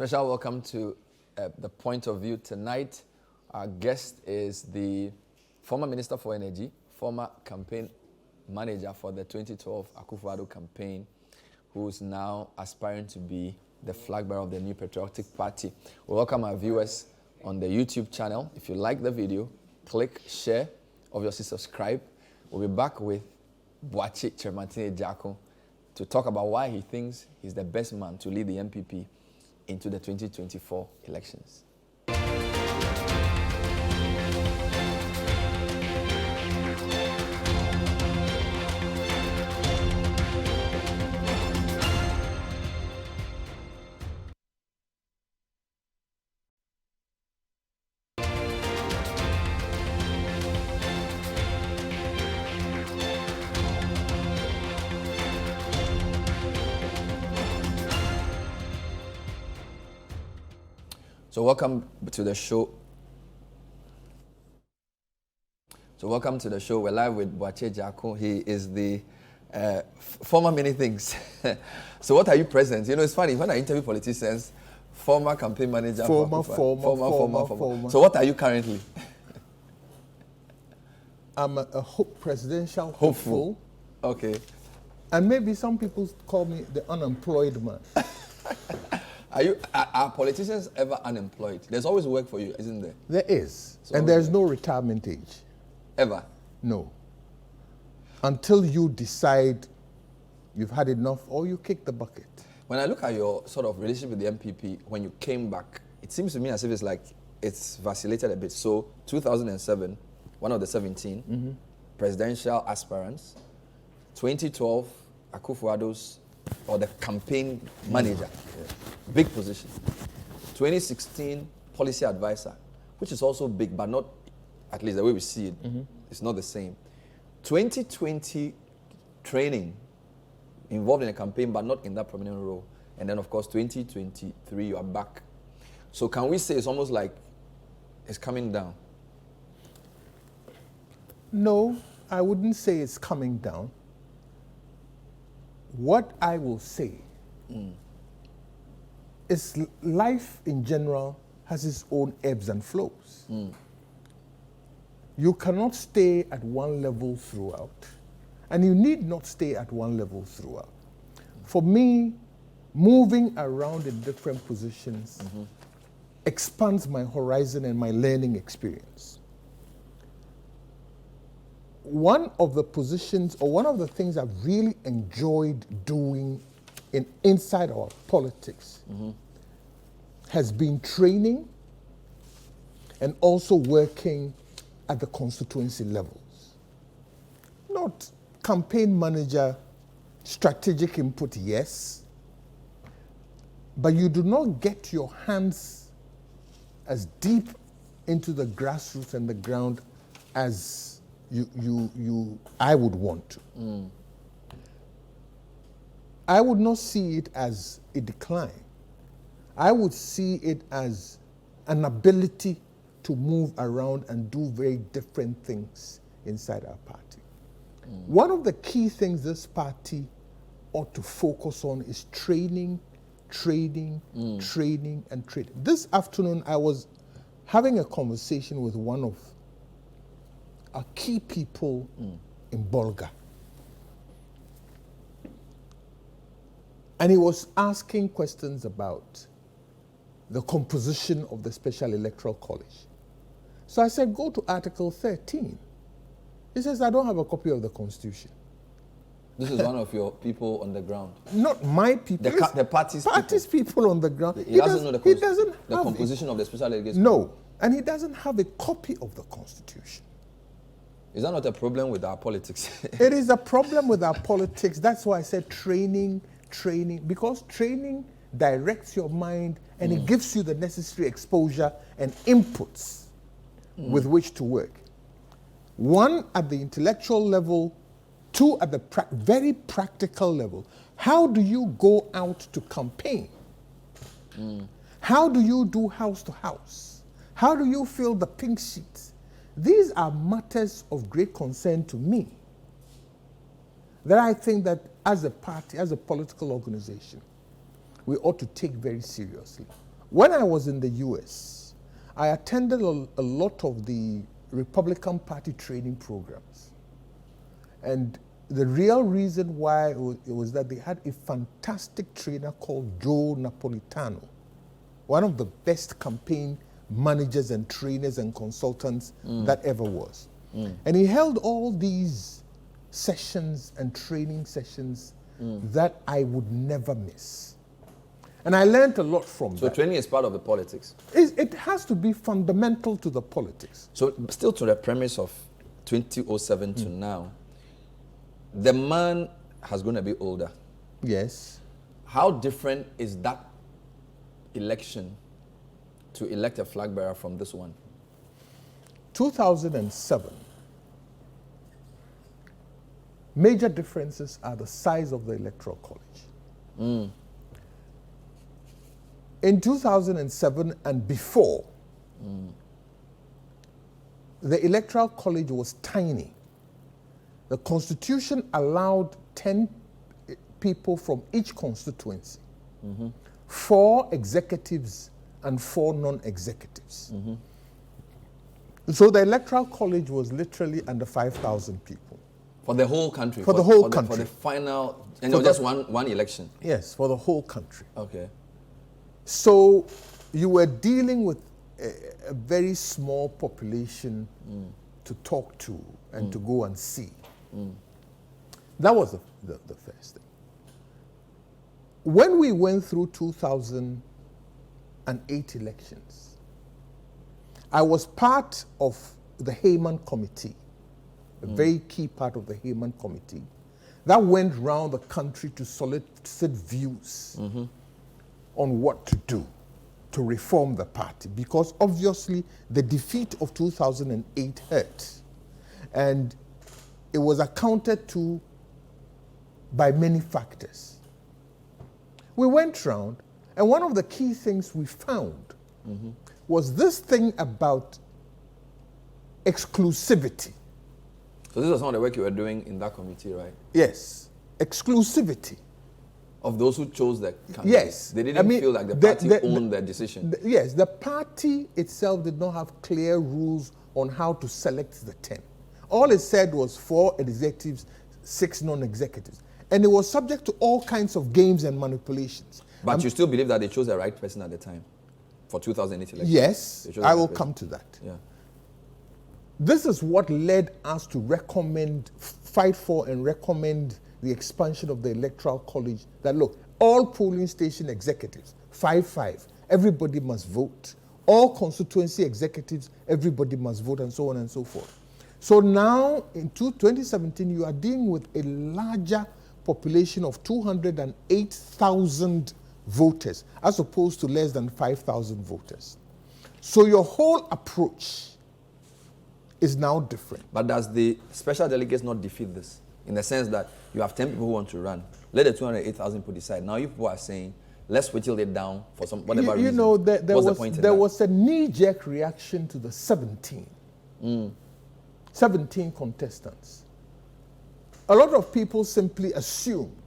Special welcome to The Point of View tonight. Our guest is the former Minister for Energy, former campaign manager for the 2012 Akufo-Addo campaign, who's now aspiring to be the flag bearer of the New Patriotic Party. We welcome our viewers on the YouTube channel. If you like the video, click share, obviously subscribe. We'll be back with Boakye Agyarko to talk about why he thinks he's the best man to lead the NPP into the 2024 elections. So welcome to the show. We're live with Boakye Agyarko. He is the former many things. So what are you present? You know, it's funny when I interview politicians, former campaign manager. Former. So what are you currently? I'm a presidential hopeful. Okay. And maybe some people call me the unemployed man. Are politicians ever unemployed? There's always work for you, isn't there? There is. And there's no retirement age. Ever? No. Until you decide you've had enough or you kick the bucket. When I look at your sort of relationship with the NPP, when you came back, it seems to me as if it's like it's vacillated a bit. So 2007, one of the 17 presidential aspirants. 2012, Akufo-Addo's or the campaign manager, big position. 2016, policy advisor, which is also big, but not, at least the way we see it, it's not the same. 2020, training, involved in a campaign, but not in that prominent role. And then, of course, 2023, you are back. So can we say it's almost like it's coming down? No, I wouldn't say it's coming down. What I will say is life in general has its own ebbs and flows. You cannot stay at one level throughout, and you need not stay at one level throughout. For me, moving around in different positions expands my horizon and my learning experience. One of the positions, or one of the things I've really enjoyed doing inside our politics has been training and also working at the constituency levels. Not campaign manager, strategic input, yes, but you do not get your hands as deep into the grassroots and the ground as I would want to. I would not see it as a decline. I would see it as an ability to move around and do very different things inside our party. One of the key things this party ought to focus on is training. This afternoon, I was having a conversation with one of our key people in Bolga. And he was asking questions about the composition of the Special Electoral College. So I said, go to Article 13. He says, I don't have a copy of the Constitution. This is one of your people on the ground. Not my people. The party's people on the ground. He doesn't know the composition of the Special Delegates. No, and he doesn't have a copy of the Constitution. Is that not a problem with our politics? It is a problem with our politics. That's why I said training, because training directs your mind and it gives you the necessary exposure and inputs with which to work. One, at the intellectual level. Two, at the very practical level. How do you go out to campaign? How do you do house to house? How do you fill the pink sheets? These are matters of great concern to me that I think that as a party, as a political organization, we ought to take very seriously. When I was in the US, I attended a lot of the Republican Party training programs. And the real reason why it was that they had a fantastic trainer called Joe Napolitano, one of the best campaign managers and trainers and consultants that ever was. And he held all these sessions and training sessions that I would never miss. And I learned a lot from that. So training is part of the politics? It has to be fundamental to the politics. So still to the premise of 2007 to now, the man has going to be older. Yes. How different is that election to elect a flag bearer from this one? 2007, major differences are the size of the electoral college. In 2007 and before, the electoral college was tiny. The Constitution allowed 10 people from each constituency, 4 executives and 4 non-executives. So the electoral college was literally under 5,000 people. For the whole country? For the whole country. For the final, and it was just one election? Yes, for the whole country. Okay. So you were dealing with a very small population to talk to and to go and see. That was the first thing. When we went through 2008 elections, I was part of the Heyman Committee, a very key part of the Heyman Committee, that went around the country to solicit views on what to do to reform the party, because obviously the defeat of 2008 hurt, and it was accounted to by many factors. We went round, and one of the key things we found was this thing about exclusivity. So this was some of the work you were doing in that committee, right? Yes, exclusivity. Of those who chose the candidate? Yes. They didn't feel like the party owned their decision? Yes, the party itself did not have clear rules on how to select the 10. All it said was 4 executives, 6 non-executives. And it was subject to all kinds of games and manipulations. But you still believe that they chose the right person at the time for 2008 election? Yes, I will come to that. Yeah. This is what led us to fight for and recommend the expansion of the Electoral College, that look, all polling station executives, 5-5, everybody must vote. All constituency executives, everybody must vote, and so on and so forth. So now, in 2017, you are dealing with a larger population of 208,000 voters, as opposed to less than 5,000 voters. So your whole approach is now different. But does the special delegates not defeat this? In the sense that you have 10 people who want to run. Let the 208,000 people decide. Now you people are saying, let's whittle it down for some whatever reason. You know, there there was a knee-jerk reaction to the 17 contestants. A lot of people simply assumed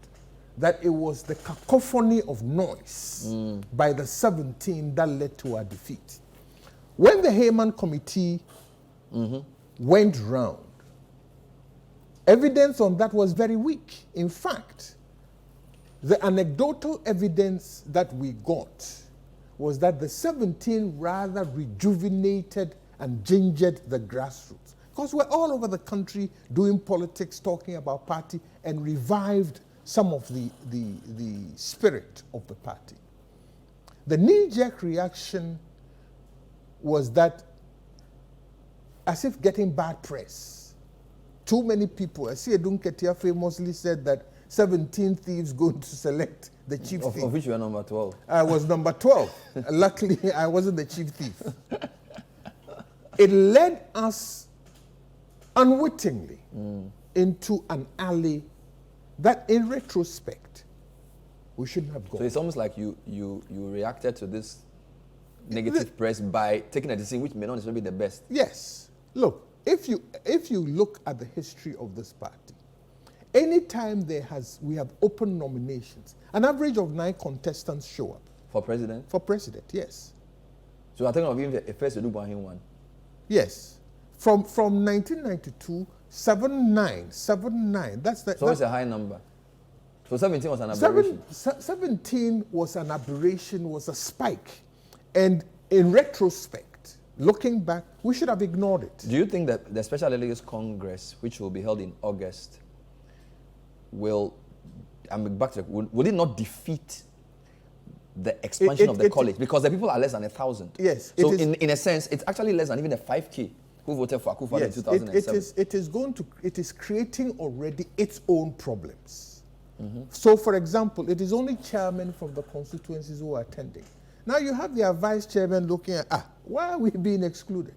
that it was the cacophony of noise by the 17 that led to our defeat. When the Heyman Committee went round, evidence on that was very weak. In fact, the anecdotal evidence that we got was that the 17 rather rejuvenated and gingered the grassroots. Because we're all over the country doing politics, talking about party, and revived some of the spirit of the party. The knee-jerk reaction was that, as if getting bad press, too many people, as Edun Ketia famously said that 17 thieves going to select the chief thief. Of which you are number 12. I was number 12. Luckily, I wasn't the chief thief. It led us unwittingly into an alley that, in retrospect, we shouldn't have gone. So it's almost like you reacted to this negative press by taking a decision which may not necessarily be the best. Yes. Look, if you look at the history of this party, anytime we have open nominations, an average of 9 contestants show up. For president? For president, yes. So I'm thinking of even a first Edubuahin one. Yes. From 1992, 79. That's the. So it's a high number. So 17 was an aberration. 17 was an aberration, was a spike. And in retrospect, looking back, we should have ignored it. Do you think that the Special Delegates Congress, which will be held in August, will it not defeat the expansion of the college? Because the people are less than 1,000. Yes. So in a sense, it's actually less than even a 5K who voted for Akufo in 2007. It is creating already its own problems. So, for example, it is only chairmen from the constituencies who are attending. Now you have their vice chairman looking at, why are we being excluded?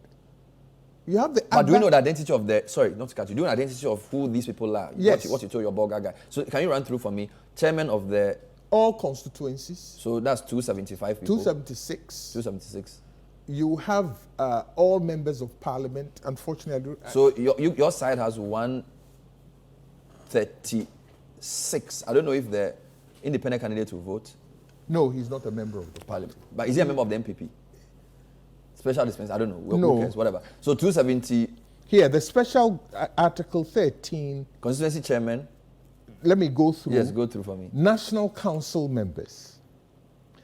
You have the. But do you know the identity of the? Sorry, not to cut you. Do you know the identity of who these people are? Yes. What you told your Boga guy. So can you run through for me? Chairman of the. All constituencies. So that's 275 people. 276. 276. You have all members of parliament. Unfortunately. So your side has 136. I don't know if the independent candidate will vote. No, he's not a member of the parliament. But is he a member of the NPP? Special dispense, I don't know. No. Who cares? Whatever. So 270. Here, the special Article 13. Constituency chairman. Let me go through. Yes, go through for me. National Council members.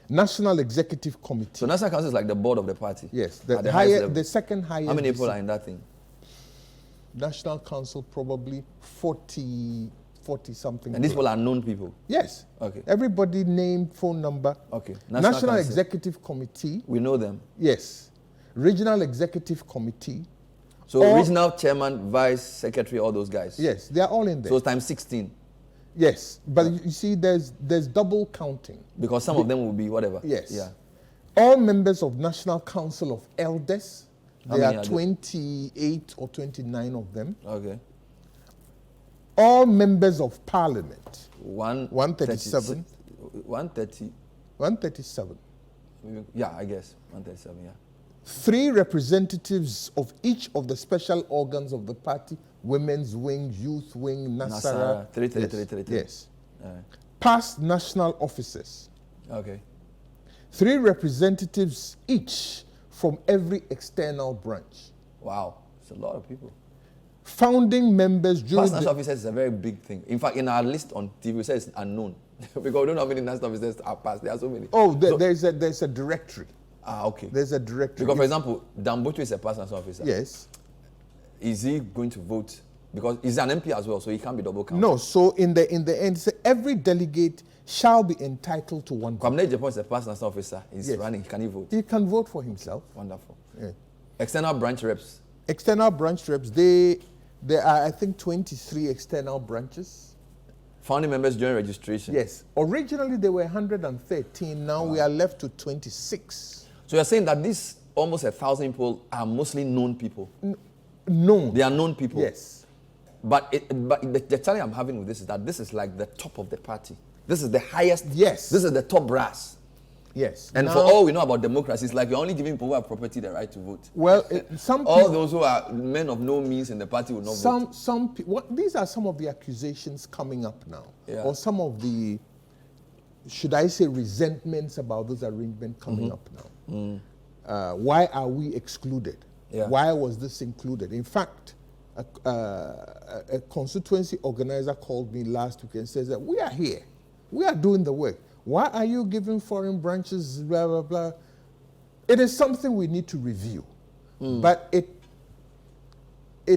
National Executive Committee. So National Council is like the board of the party? Yes. The second highest. How many people are in that thing? National Council, probably 40 something. And these people are known people? Yes. Okay. Everybody name, phone number. Okay. National Executive Committee. We know them? Yes. Regional Executive Committee. So regional chairman, vice secretary, all those guys? Yes, they are all in there. So times 16? Yes, but you see there's double counting. Because some of them will be whatever? Yes. Yeah. All members of National Council of Elders, there are 28 or 29 of them. Okay. All members of Parliament. 137. 137. Yeah, I guess. 137, yeah. 3 representatives of each of the special organs of the party, women's wing, youth wing, Nasara. 3. Yes. Past national officers. Okay. 3 representatives each from every external branch. Wow, it's a lot of people. Founding members during Past national officers is a very big thing. In fact, in our list on TV, we say it's unknown. Because we don't know how many national officers are past. There are so many. Oh, there's a directory. Okay. There's a directory. Because, for example, Dambotu is a past national officer. Yes. Is he going to vote? Because he's an MP as well, so he can't be double counted. No, so in the end, so every delegate shall be entitled to one vote. Kwamene Japan is a past national officer. He's running. Can he vote? He can vote for himself. Wonderful. Yeah. External branch reps. External branch reps, there are, I think, 23 external branches. Founding members during registration. Yes. Originally, there were 113. Now we are left to 26. So you're saying that these almost 1,000 people are mostly known people? Known. They are known people? Yes. But the challenge I'm having with this is that this is like the top of the party. This is the highest. Yes. This is the top brass. Yes. And for all we know about democracy, it's like you're only giving people who have property the right to vote. Well, all those who are men of no means in the party will not vote. These are some of the accusations coming up now. Yeah. Or some of the, should I say, resentments about this arrangement coming up now. Why are we excluded? Yeah. Why was this included? In fact, a constituency organizer called me last week and says that we are here. We are doing the work. Why are you giving foreign branches, blah, blah, blah? It is something we need to review. But it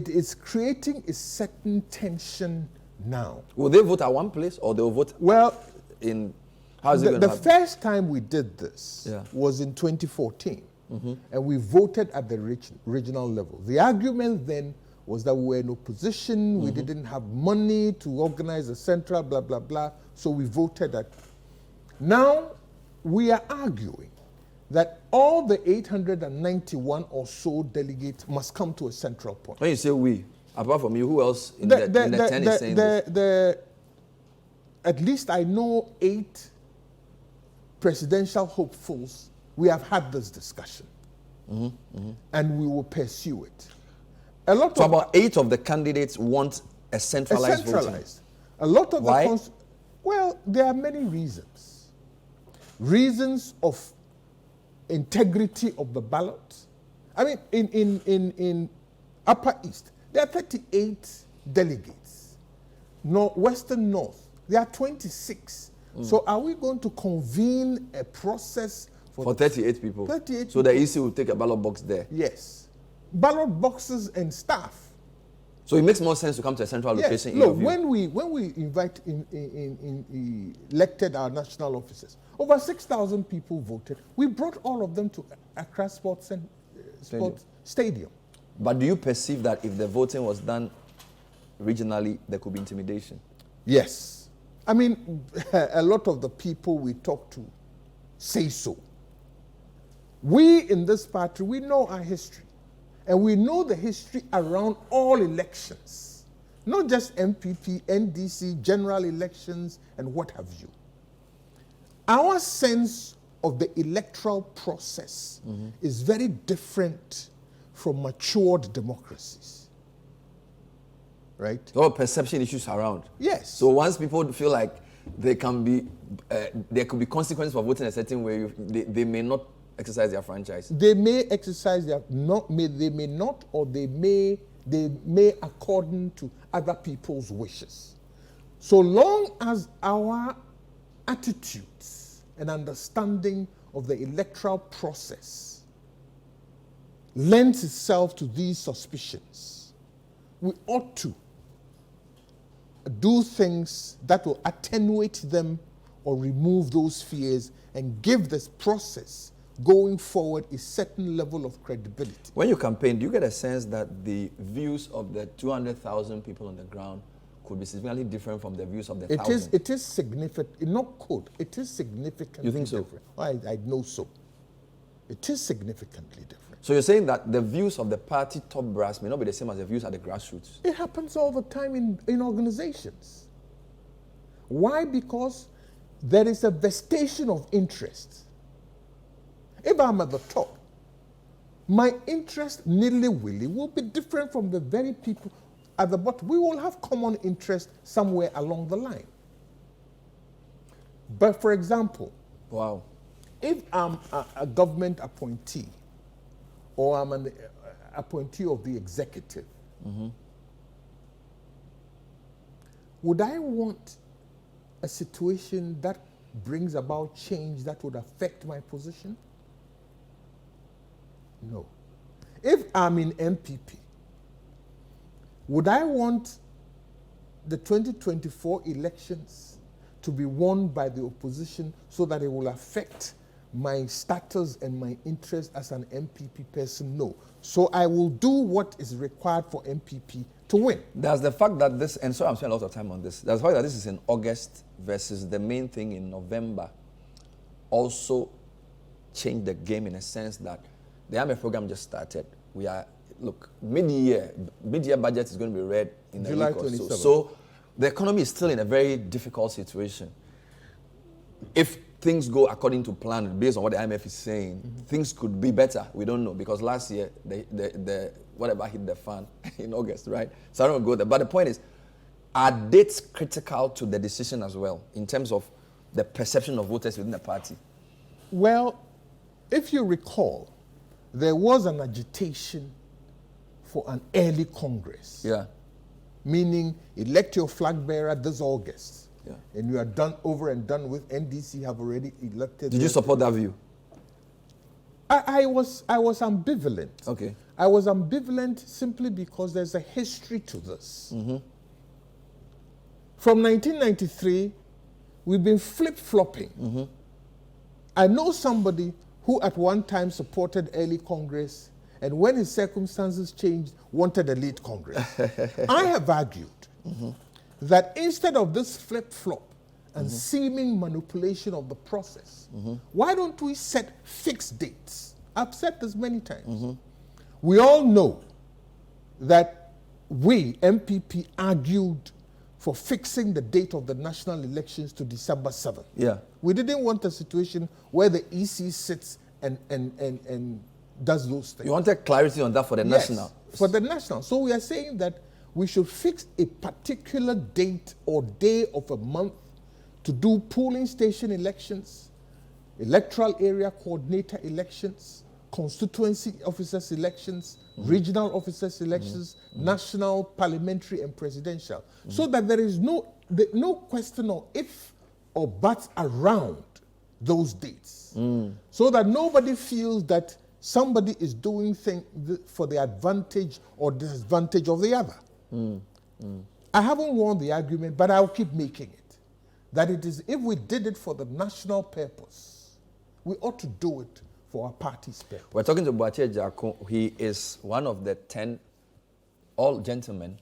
is creating a certain tension now. Will they vote at one place or they'll vote in... How is it going to happen? The first time we did this was in 2014. And we voted at the regional level. The argument then was that we were in opposition, we didn't have money to organize a central, blah, blah, blah. So we voted at... Now, we are arguing that all the 891 or so delegates must come to a central point. When you say we, apart from you, who else in the 10 is saying this? At least I know 8 presidential hopefuls. We have had this discussion. And we will pursue it. So about 8 of the candidates want a centralized voting. A lot of Why? well, there are many reasons. reasons of integrity of the ballot. I mean, in Upper East, there are 38 delegates. Western North, there are 26. So are we going to convene a process for 38 people? 38 so the EC will take a ballot box there? Yes. Ballot boxes and staff. So it makes more sense to come to a central location. No, when we elected our national officers, over 6,000 people voted. We brought all of them to Accra Sports Stadium. But do you perceive that if the voting was done regionally, there could be intimidation? Yes. I mean, a lot of the people we talk to say so. We in this party, we know our history. And we know the history around all elections, not just MPP, NDC, general elections, and what have you. Our sense of the electoral process is very different from matured democracies. Right? There are perception issues around. Yes. So once people feel like there could be consequences for voting a certain way, they may not exercise their franchise. They may exercise their they may not, or they may according to other people's wishes. So long as our attitudes and understanding of the electoral process lends itself to these suspicions, we ought to do things that will attenuate them or remove those fears and give this process going forward a certain level of credibility. When you campaign, do you get a sense that the views of the 200,000 people on the ground could be significantly different from the views of the 1,000? It is significant. It is significantly You think so? different. I know so. It is significantly different. So you're saying that the views of the party top brass may not be the same as the views at the grassroots? It happens all the time in organizations. Why? Because there is a vestation of interest. If I'm at the top, my interest, nilly-willy, will be different from the very people at the bottom. We will have common interest somewhere along the line. But for example, Wow. if I'm a government appointee or I'm an appointee of the executive, would I want a situation that brings about change that would affect my position? No. If I'm in MPP, would I want the 2024 elections to be won by the opposition so that it will affect my status and my interest as an MPP person? No. So I will do what is required for MPP to win. There's the fact that this, and so I'm spending a lot of time on this, there's the fact that this is in August versus the main thing in November also changed the game in a sense that the IMF program just started. We are, look, mid-year budget is going to be read in a July week or 27th. so the economy is still in a very difficult situation. If things go according to plan, based on what the IMF is saying, things could be better. We don't know, because last year, the whatever hit the fan in August, right? So I don't go there. But the point is, are dates critical to the decision as well, in terms of the perception of voters within the party? Well, if you recall, there was an agitation for an early Congress. Yeah. Meaning, elect your flag bearer this August. Yeah. And you are done, over and done with. NDC have already elected. Did you support that view? I was ambivalent. Okay. I was ambivalent simply because there's a history to this. From 1993, we've been flip-flopping. I know somebody who at one time supported early Congress, and when his circumstances changed, wanted a late Congress. I have argued that instead of this flip-flop and seeming manipulation of the process, why don't we set fixed dates? I've said this many times. We all know that we, MPP, argued for fixing the date of the national elections to December 7th. Yeah. We didn't want a situation where the EC sits and does those things. You wanted clarity on that for the national? For the national. So we are saying that we should fix a particular date or day of a month to do polling station elections electoral area coordinator elections, constituency officers elections, regional officers elections, national, parliamentary, and presidential. So that there is no question of if or buts around those dates. So that nobody feels that somebody is doing things for the advantage or disadvantage of the other. I haven't won the argument, but I'll keep making it. That it is, if we did it for the national purpose, we ought to do it for our party's purpose. We're talking to Boakye Agyarko. He is one of the 10 all gentlemen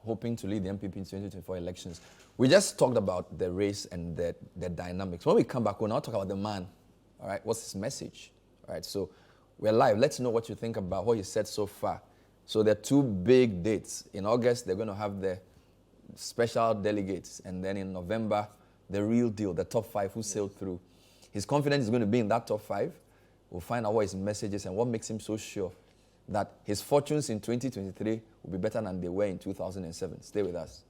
hoping to lead the NPP in 2024 elections. We just talked about the race and the dynamics. When we come back, we'll now talk about the man. All right, what's his message? All right, so we're live. Let's know what you think about what he said so far. So there are two big dates. In August, they're going to have the special delegates, and then in November, the real deal, the top 5 who sailed through. His confidence is going to be in that top 5. We'll find out what his message is and what makes him so sure that his fortunes in 2023 will be better than they were in 2007. Stay with us.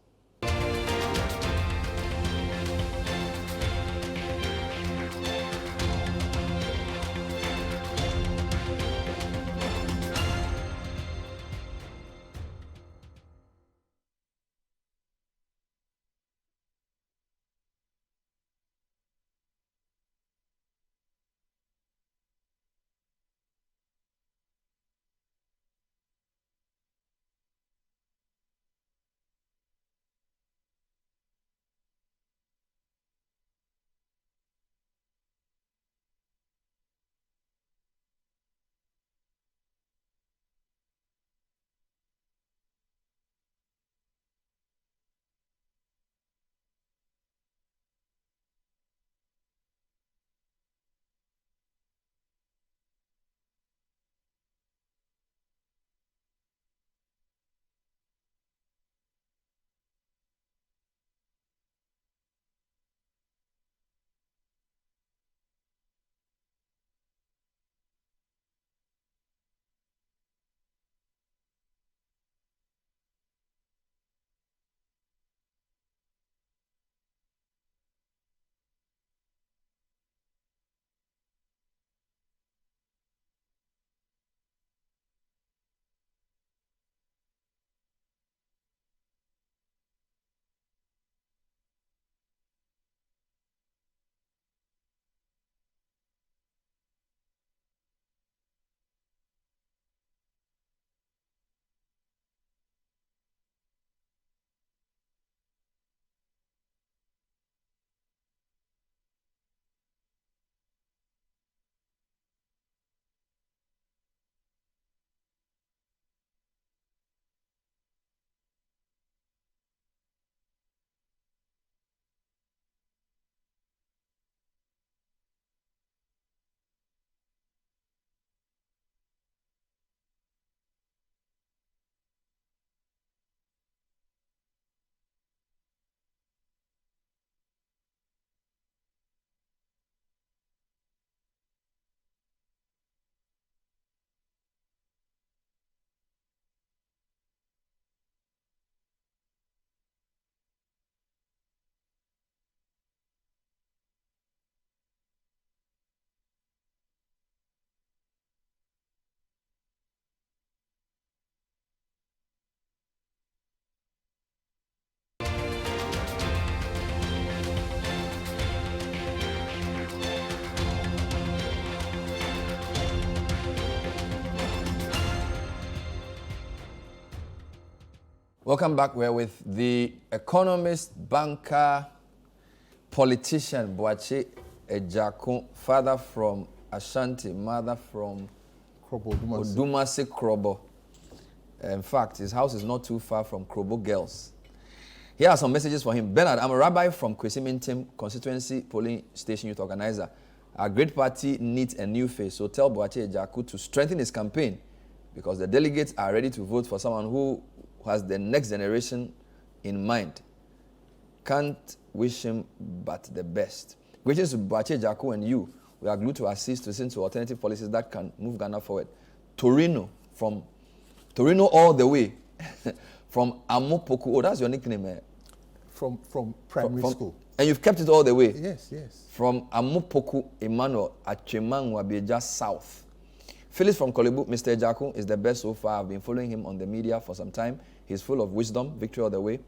Welcome back. We're with the economist, banker, politician, Boakye Agyarko, father from Ashanti, mother from Odumase Krobo. In fact, his house is not too far from Krobo girls. Here are some messages for him. Bernard, I'm a rabbi from Kwesi Mintim Constituency Polling Station Youth Organizer. Our great party needs a new face, so tell Boakye Agyarko to strengthen his campaign because the delegates are ready to vote for someone who has the next generation in mind. Can't wish him but the best. Greetings to Boakye Agyarko and you. We are glued to assist to listen to alternative policies that can move Ghana forward. Torino all the way. From Amopoku. Oh, that's your nickname, eh? From primary school. And you've kept it all the way? Yes, yes. From Amopoku Emmanuel Achemangwa Beja South. Phyllis from Kolebu, Mr. Agyarko is the best so far. I've been following him on the media for some time. He's full of wisdom. Victory all the way.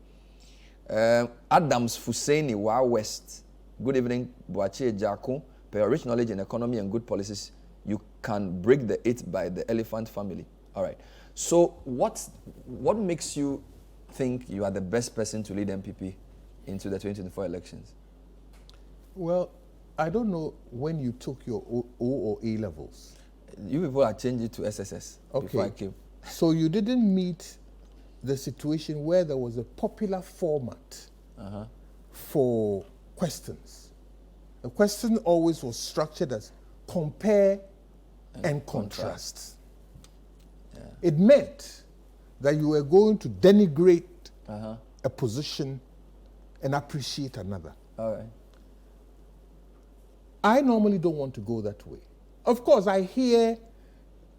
Adams Fuseni, Wa West. Good evening, Boakye Agyarko. Per your rich knowledge in economy and good policies, you can break the eight by the elephant family. All right. So what makes you think you are the best person to lead NPP into the 2024 elections? Well, I don't know when you took your O or A levels. You people are changing it to SSS before I came. So you didn't meet the situation where there was a popular format for questions. The question always was structured as compare and contrast. Yeah. It meant that you were going to denigrate a position and appreciate another. All right. I normally don't want to go that way. Of course, I hear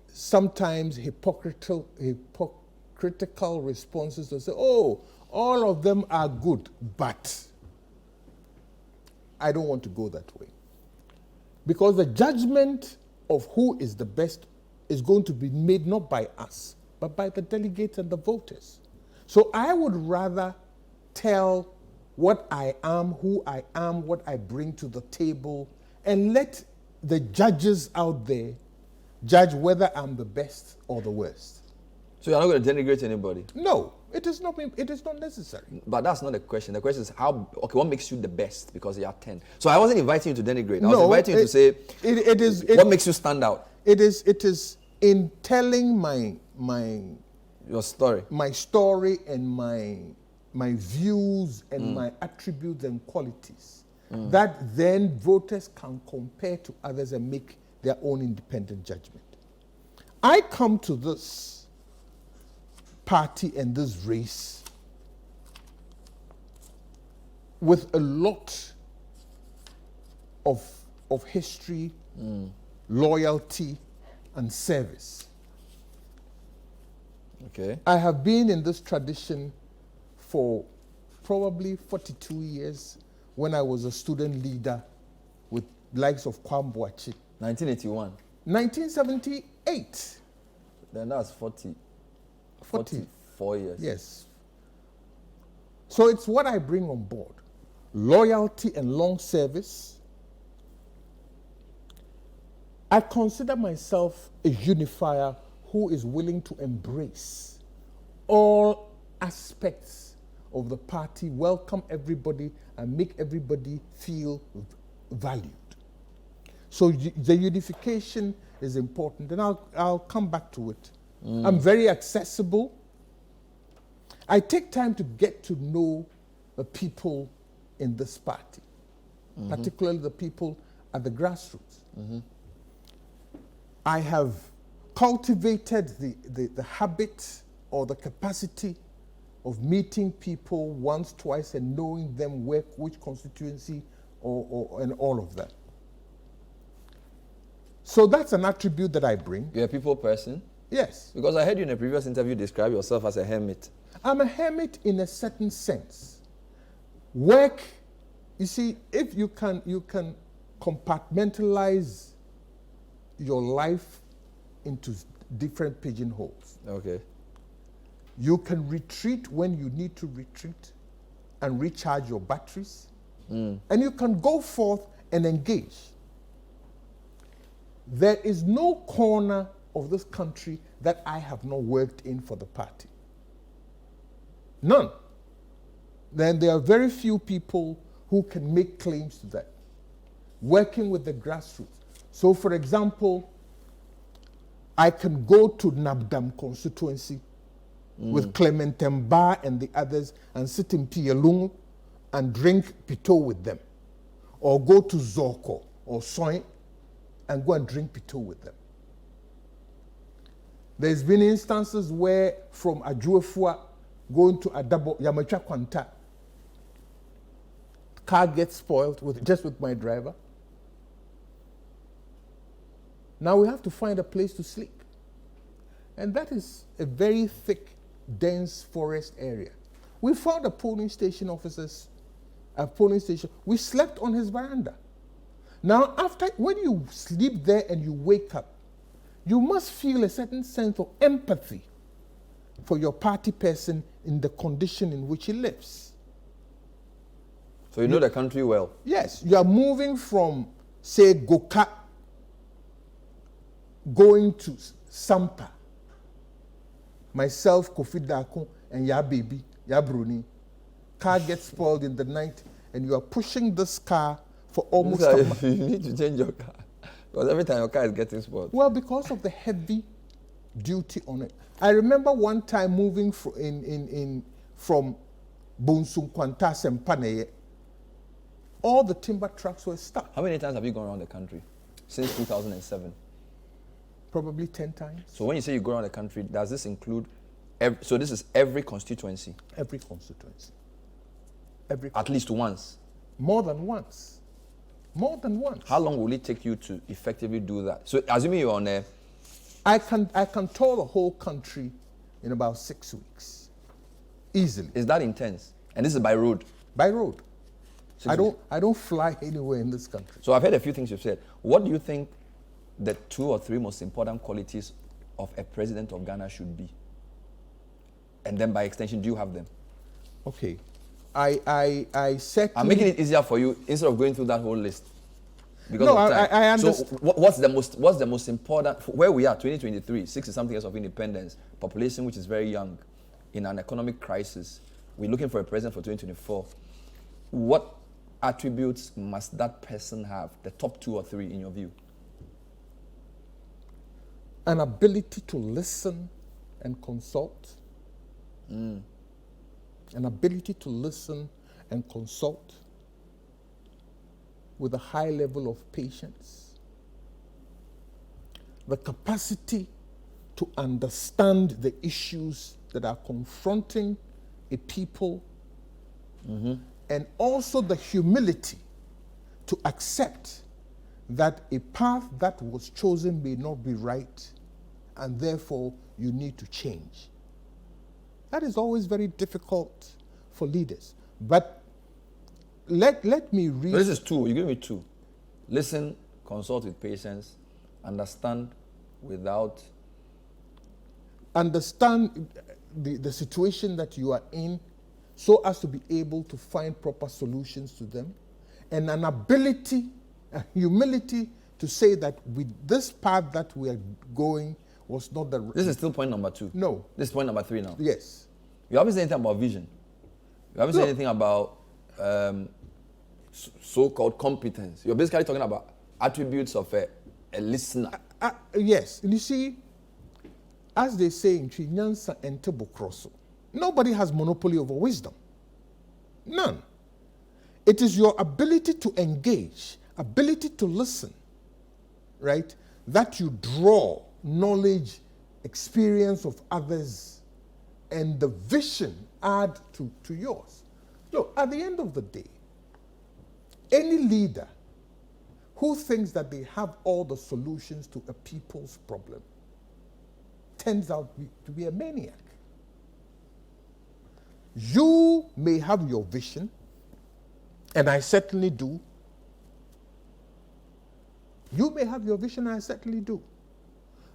sometimes hypocritical responses that say, oh, all of them are good, but I don't want to go that way. Because the judgment of who is the best is going to be made not by us, but by the delegates and the voters. So I would rather tell what I am, who I am, what I bring to the table, and let the judges out there judge whether I'm the best or the worst. So you're not going to denigrate anybody? No, it is not necessary. But that's not the question. The question is what makes you the best? Because you are 10. So I wasn't inviting you to denigrate. I was inviting you to say, what makes you stand out? It is in telling your story. My story and my views and my attributes and qualities that then voters can compare to others and make their own independent judgment. I come to this party and this race with a lot of history, loyalty, and service. Okay. I have been in this tradition for probably 42 years when I was a student leader with likes of Kwam Boakye. 1981. 1978. Then that's 44 years. Yes. So it's what I bring on board. Loyalty and long service. I consider myself a unifier who is willing to embrace all aspects of the party, welcome everybody, and make everybody feel valued. So the unification is important, and I'll come back to it. I'm very accessible. I take time to get to know the people in this party, particularly the people at the grassroots. I have cultivated the habit or the capacity of meeting people once, twice, and knowing them which constituency and all of that. So that's an attribute that I bring. You're a people person? Yes. Because I heard you in a previous interview describe yourself as a hermit. I'm a hermit in a certain sense. Work, you see, if you can compartmentalize your life into different pigeonholes. Okay. You can retreat when you need to retreat and recharge your batteries. And you can go forth and engage. There is no corner of this country that I have not worked in for the party. None. Then there are very few people who can make claims to that. Working with the grassroots. So, for example, I can go to Nabdam constituency with Clement Mba and the others and sit in Pialung and drink pito with them. Or go to Zoko or Soin and go and drink pito with them. There's been instances where from Ajuefua going to Adabo, Yamacha Kwanta, car gets spoiled just with my driver. Now we have to find a place to sleep. And that is a very thick, dense forest area. We found the polling station officers a polling station, we slept on his veranda. Now, when you sleep there and you wake up, you must feel a certain sense of empathy for your party person in the condition in which he lives. So you know the country well? Yes. You are moving from, say, Goka, going to Sampa. Myself, Kofi Dako, and Ya Baby, Ya Bruni. Car gets spoiled in the night, and you are pushing this car for almost a month. You need to change your car. Because every time your car is getting spoiled. Well, because of the heavy duty on it. I remember one time moving from Bonsum Kwanta Sempaneye. All the timber trucks were stuck. How many times have you gone around the country since 2007? Probably 10 times. So when you say you go around the country, does this include, so this is every constituency? Every constituency. At least once? More than once. More than once. How long will it take you to effectively do that? So assuming you're on a... I can tour the whole country in about 6 weeks. Easily. Is that intense? And this is by road? By road. 6 weeks. I don't fly anywhere in this country. So I've heard a few things you've said. What do you think the 2 or 3 most important qualities of a president of Ghana should be? And then by extension, do you have them? Okay. I said... I'm making it easier for you instead of going through that whole list. Because no, of time. I understand. So what's the most important, where we are, 2023, 60-something years of independence, population which is very young, in an economic crisis, we're looking for a president for 2024. What attributes must that person have, the top 2 or 3 in your view? An ability to listen and consult. An ability to listen and consult with a high level of patience. The capacity to understand the issues that are confronting a people, and also the humility to accept that a path that was chosen may not be right, and therefore you need to change. That is always very difficult for leaders. But let me read... This is 2. You give me 2. Listen, consult with patience, understand without... Understand the situation that you are in so as to be able to find proper solutions to them, and an ability, a humility to say that with this path that we are going was not the... This is still point number 2. No. This is point number 3 now. Yes. You haven't said anything about vision. You haven't said anything about so-called competence. You're basically talking about attributes of a listener. Yes. You see, as they say in Chinyansa and Tebokroso, nobody has monopoly over wisdom. None. It is your ability to engage, ability to listen, right, that you draw knowledge, experience of others, and the vision add to yours. Look, at the end of the day, any leader who thinks that they have all the solutions to a people's problem turns out to be a maniac. You may have your vision, and I certainly do. You may have your vision, and I certainly do.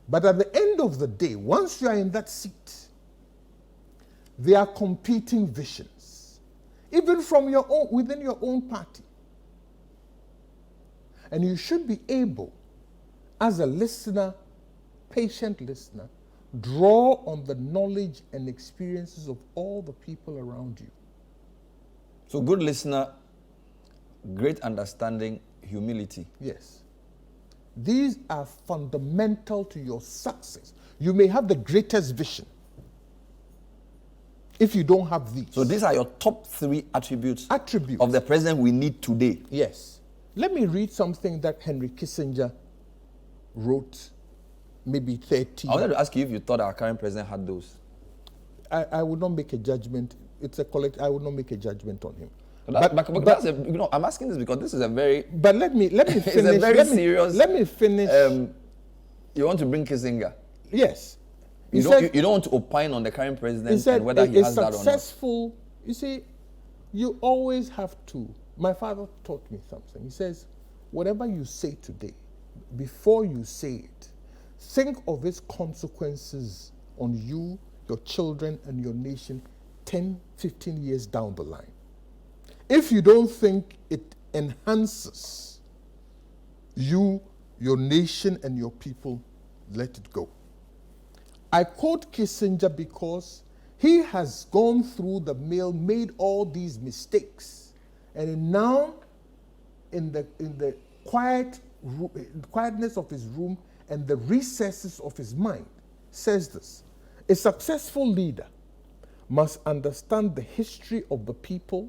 But at the end of the day, once you are in that seat, there are competing visions, even from your own, within your own party. And you should be able, as a listener, patient listener, draw on the knowledge and experiences of all the people around you. So good listener, great understanding, humility. Yes. These are fundamental to your success. You may have the greatest vision if you don't have these. So these are your top 3 attributes Attributes of the president we need today. Yes. Let me read something that Henry Kissinger wrote maybe 30. I wanted to ask you if you thought our current president had those. I would not make a judgment. It's a collect. I would not make a judgment on him. But that's I'm asking this because this is a very... But let me finish. It's a very serious... Let me finish. You want to bring Kissinger? Yes. You don't want to opine on the current president and whether he has that or not. You see, you always have to. My father taught me something. He says, whatever you say today, before you say it, think of its consequences on you, your children, and your nation 10, 15 years down the line. If you don't think it enhances you, your nation, and your people, let it go. I quote Kissinger because he has gone through the mill, made all these mistakes, and now in the quietness of his room and the recesses of his mind, says this: a successful leader must understand the history of the people,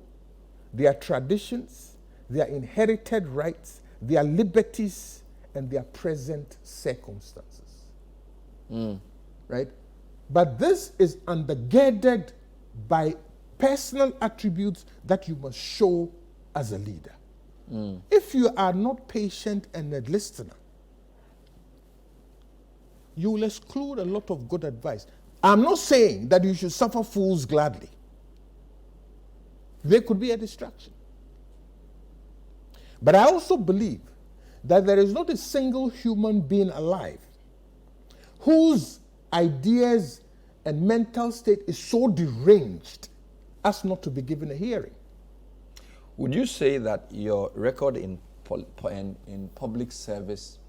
their traditions, their inherited rights, their liberties, and their present circumstances. Right? But this is undergirded by personal attributes that you must show as a leader. If you are not patient and a listener, you will exclude a lot of good advice. I'm not saying that you should suffer fools gladly. They could be a distraction. But I also believe that there is not a single human being alive whose ideas and mental state is so deranged as not to be given a hearing. Would you say that your record in public service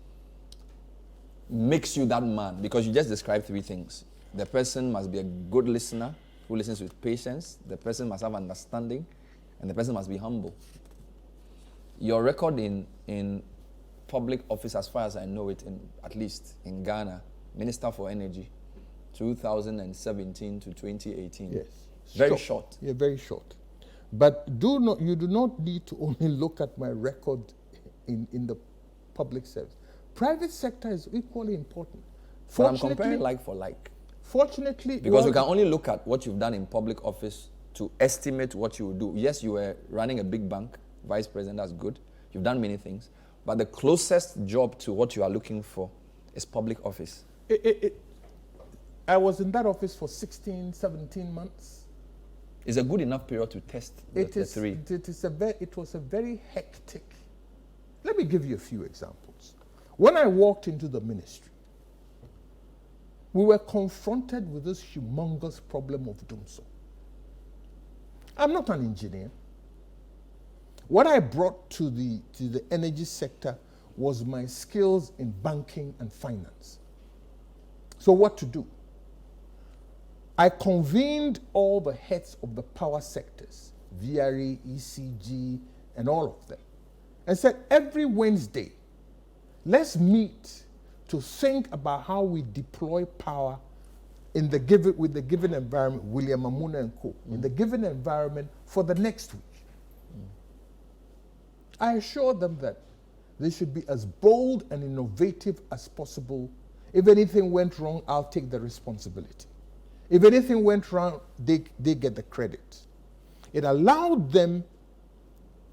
makes you that man? Because you just described three things. The person must be a good listener who listens with patience. The person must have understanding, and the person must be humble. Your record in public office, as far as I know it, at least in Ghana, Minister for Energy, 2017 to 2018. Yes. Very short. Yeah, very short. But you do not need to only look at my record in the public service. Private sector is equally important. But I'm comparing like for like. Fortunately, because we can only look at what you've done in public office to estimate what you will do. Yes, you were running a big bank, vice president, that's good. You've done many things. But the closest job to what you are looking for is public office. I was in that office for 16, 17 months. It's a good enough period to test the three. It was a very hectic. Let me give you a few examples. When I walked into the ministry, we were confronted with this humongous problem of doomsday. I'm not an engineer. What I brought to the energy sector was my skills in banking and finance. So what to do? I convened all the heads of the power sectors, VRA, ECG, and all of them, and said, every Wednesday, let's meet to think about how we deploy power with the given environment, William Amuna and Co., in the given environment for the next week. I assured them that they should be as bold and innovative as possible. If anything went wrong, I'll take the responsibility. If anything went wrong, they get the credit. It allowed them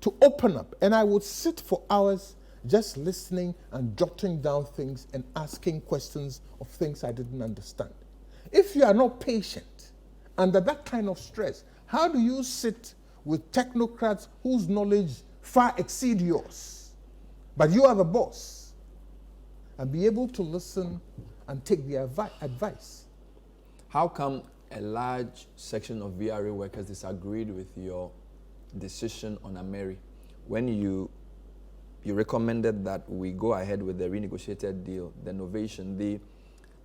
to open up, and I would sit for hours just listening and jotting down things and asking questions of things I didn't understand. If you are not patient under that kind of stress, how do you sit with technocrats whose knowledge far exceed yours, but you are the boss, and be able to listen and take their advice? How come a large section of VRA workers disagreed with your decision on Ameri when you recommended that we go ahead with the renegotiated deal, the novation? There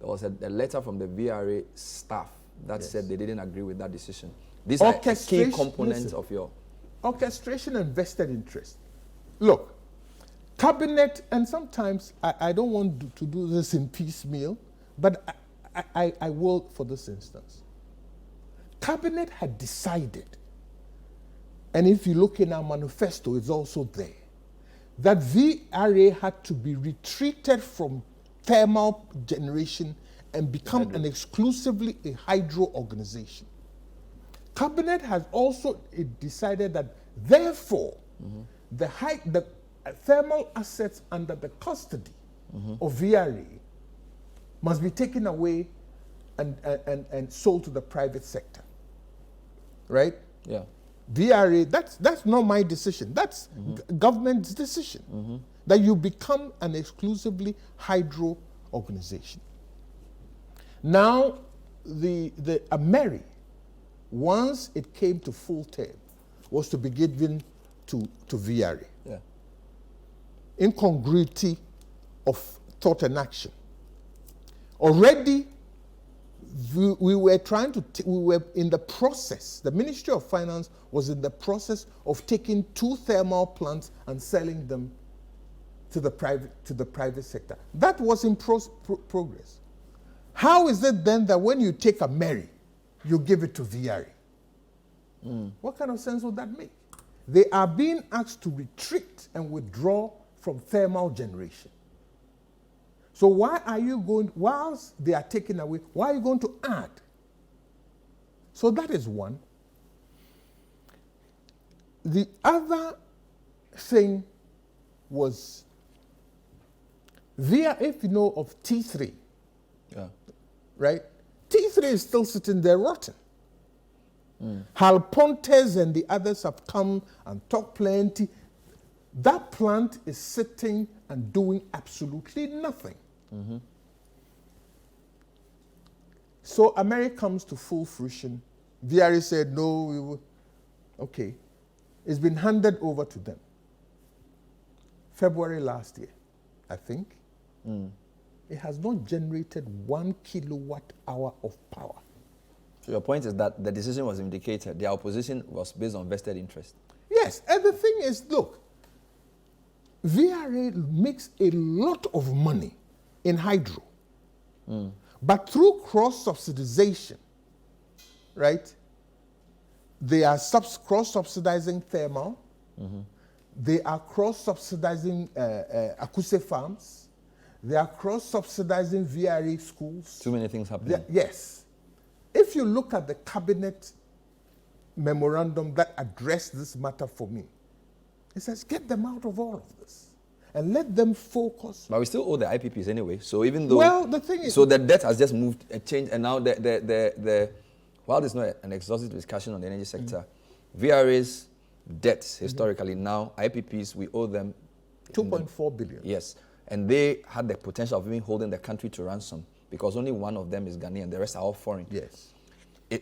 was a letter from the VRA staff that said they didn't agree with that decision. These are key components of your... Orchestration and vested interest. Look, cabinet, and sometimes I don't want to do this in piecemeal, but I will for this instance. Cabinet had decided, and if you look in our manifesto, it's also there, that VRA had to be retreated from thermal generation and become an exclusively a hydro organization. Cabinet has also decided that, therefore, the thermal assets under the custody of VRA must be taken away and sold to the private sector. Right? Yeah. VRA, that's not my decision. That's government's decision. That you become an exclusively hydro organization. Now, the Ameri, once it came to full term, was to be given to VRA. Yeah. Incongruity of thought and action. Already, we were in the process, the Ministry of Finance was in the process of taking 2 thermal plants and selling them to the private sector. That was in progress. How is it then that when you take a Mary, you give it to VRA? What kind of sense would that make? They are being asked to retreat and withdraw from thermal generation. So why are you going, whilst they are taken away, why are you going to add? So that is one. The other thing was, if you know of T3, right? T3 is still sitting there rotten. Hal Pontes and the others have come and talked plenty. That plant is sitting and doing absolutely nothing. So America comes to full fruition. VRA said, no, we will. Okay. It's been handed over to them. February last year, I think. It has not generated 1 kilowatt hour of power. So your point is that the decision was vindicated. Their opposition was based on vested interest. Yes, and the thing is, look, VRA makes a lot of money in hydro. But through cross-subsidization, right, they are cross-subsidizing thermal, they are cross-subsidizing Akuse farms, they are cross-subsidizing VRA schools. Too many things happening. Yes. If you look at the cabinet memorandum that addressed this matter for me, it says get them out of all of this and let them focus. But we still owe the IPPs anyway. So even though, well, the thing is, so the debt has just moved, changed, and now while there's not an exhaustive discussion on the energy sector, VRA's debts historically now IPPs we owe them 2.4 billion. Yes, and they had the potential of even holding the country to ransom because only one of them is Ghanaian, the rest are all foreign. Yes.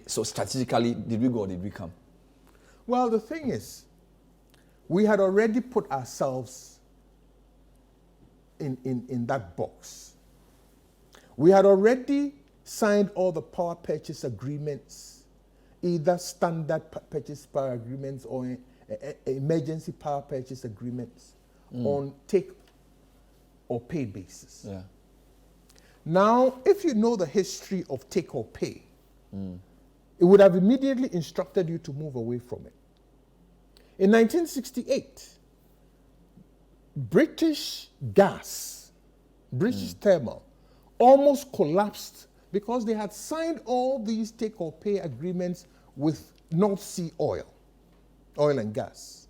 So strategically, did we go or did we come? Well, the thing is, we had already put ourselves in that box. We had already signed all the power purchase agreements, either standard purchase power agreements or emergency power purchase agreements on take or pay basis. Yeah. Now, if you know the history of take or pay, it would have immediately instructed you to move away from it. In 1968, British gas, British thermal, almost collapsed because they had signed all these take or pay agreements with North Sea oil and gas,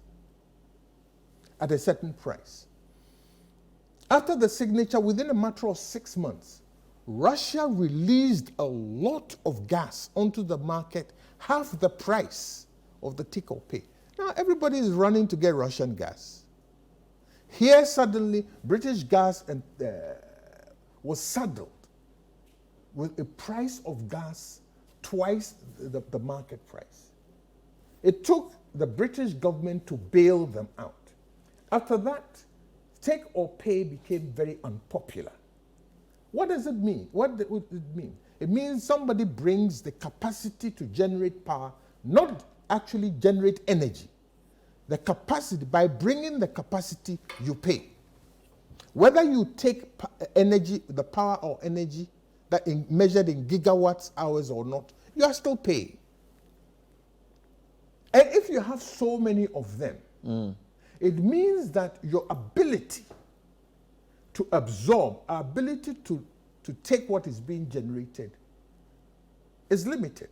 at a certain price. After the signature, within a matter of 6 months, Russia released a lot of gas onto the market, half the price of the take or pay. Now everybody is running to get Russian gas. Here suddenly, British gas was saddled with a price of gas twice the market price. It took the British government to bail them out. After that, take or pay became very unpopular. What does it mean? What would it mean? It means somebody brings the capacity to generate power, not actually generate energy. The capacity, by bringing the capacity, you pay. Whether you take energy, the power or energy that measured in gigawatts hours or not, you are still paying. And if you have so many of them, it means that your ability to absorb, our ability to take what is being generated is limited.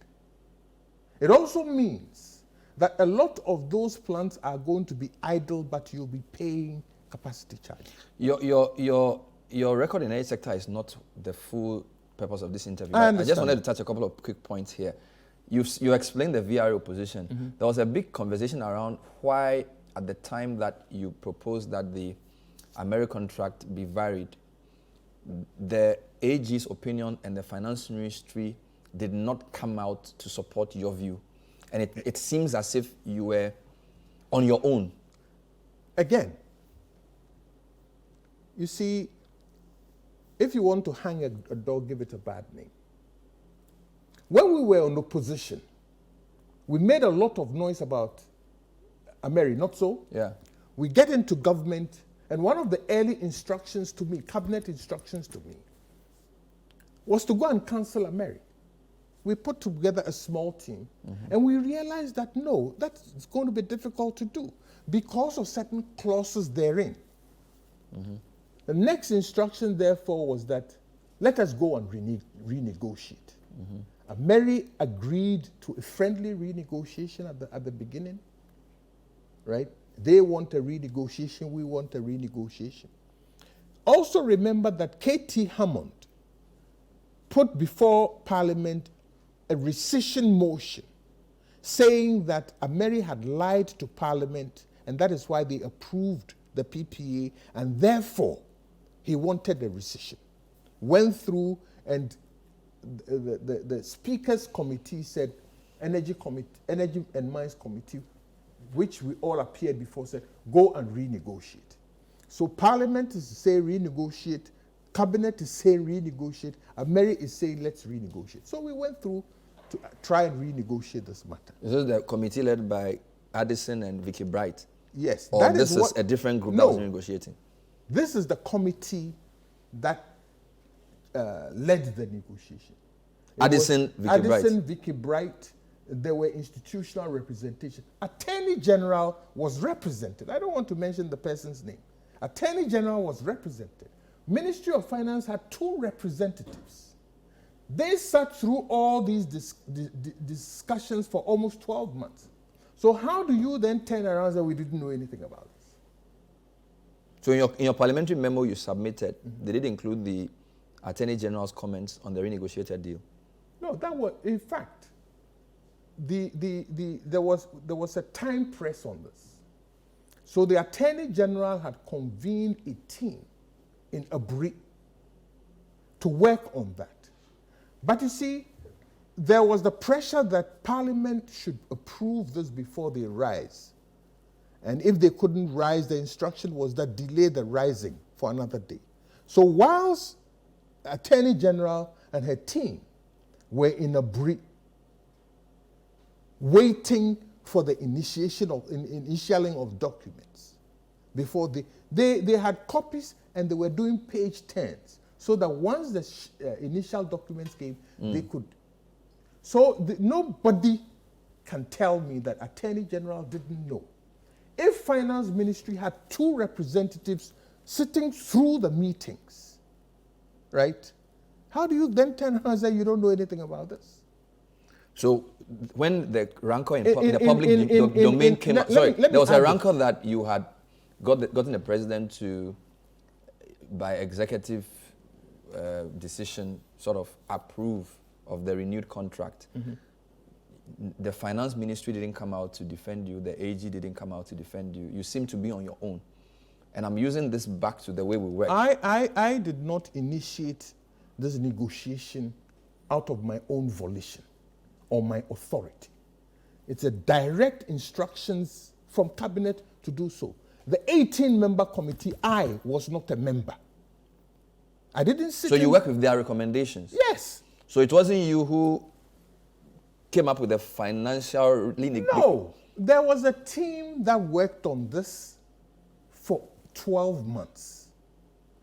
It also means that a lot of those plants are going to be idle, but you'll be paying capacity charge. Your record in the energy sector is not the full purpose of this interview. I just wanted to touch a couple of quick points here. you explained the VRO position. There was a big conversation around why, at the time that you proposed that the American contract be varied, the AG's opinion and the finance ministry did not come out to support your view. And it seems as if you were on your own. Again, you see, if you want to hang a dog, give it a bad name. When we were in opposition, we made a lot of noise about Ameri, not so? Yeah. We get into government, and one of the early instructions to me, cabinet instructions to me, was to go and cancel Ameri. We put together a small team, and we realized that no, that's going to be difficult to do because of certain clauses therein. The next instruction, therefore, was that let us go and renegotiate. Ameri agreed to a friendly renegotiation at the beginning, right? They want a renegotiation, we want a renegotiation. Also remember that K.T. Hammond put before Parliament a rescission motion saying that Ameri had lied to Parliament, and that is why they approved the PPA, and therefore he wanted a rescission. Went through, and the Speaker's Committee said, Energy and Mines Committee, which we all appeared before, said, go and renegotiate. So Parliament is saying renegotiate, Cabinet is saying renegotiate, Ameri is saying let's renegotiate. So we went through to try and renegotiate this matter. This is the committee led by Addison and Vicky Bright? Yes. Or this is a different group that was negotiating? This is the committee that led the negotiation. Addison, Vicky Bright, there were institutional representation. Attorney General was represented. I don't want to mention the person's name. Attorney General was represented. Ministry of Finance had 2 representatives. They sat through all these discussions for almost 12 months. So how do you then turn around and say we didn't know anything about this? So in your parliamentary memo you submitted, did it include the Attorney General's comments on the renegotiated deal? No, that was, in fact, there was a time press on this. So the Attorney General had convened a team in Aburi to work on that. But you see, there was the pressure that Parliament should approve this before they rise. And if they couldn't rise, the instruction was that delay the rising for another day. So whilst Attorney General and her team were in Aburi waiting for the initialing of documents, before they had copies and they were doing page turns, so that once the initial documents came, they could. So nobody can tell me that Attorney General didn't know. If Finance Ministry had 2 representatives sitting through the meetings, right? How do you then turn around and say you don't know anything about this? So when the rancor in the public domain came out, there was a rancor that you had gotten the president to, by executive decision, sort of approve of the renewed contract. The finance ministry didn't come out to defend you. The AG didn't come out to defend you. You seem to be on your own. And I'm using this back to the way we work. I did not initiate this negotiation out of my own volition or my authority. It's a direct instructions from cabinet to do so. The 18-member committee, I was not a member. I didn't sit. So you work with their recommendations? Yes. So it wasn't you who came up with the financial... No. There was a team that worked on this for 12 months.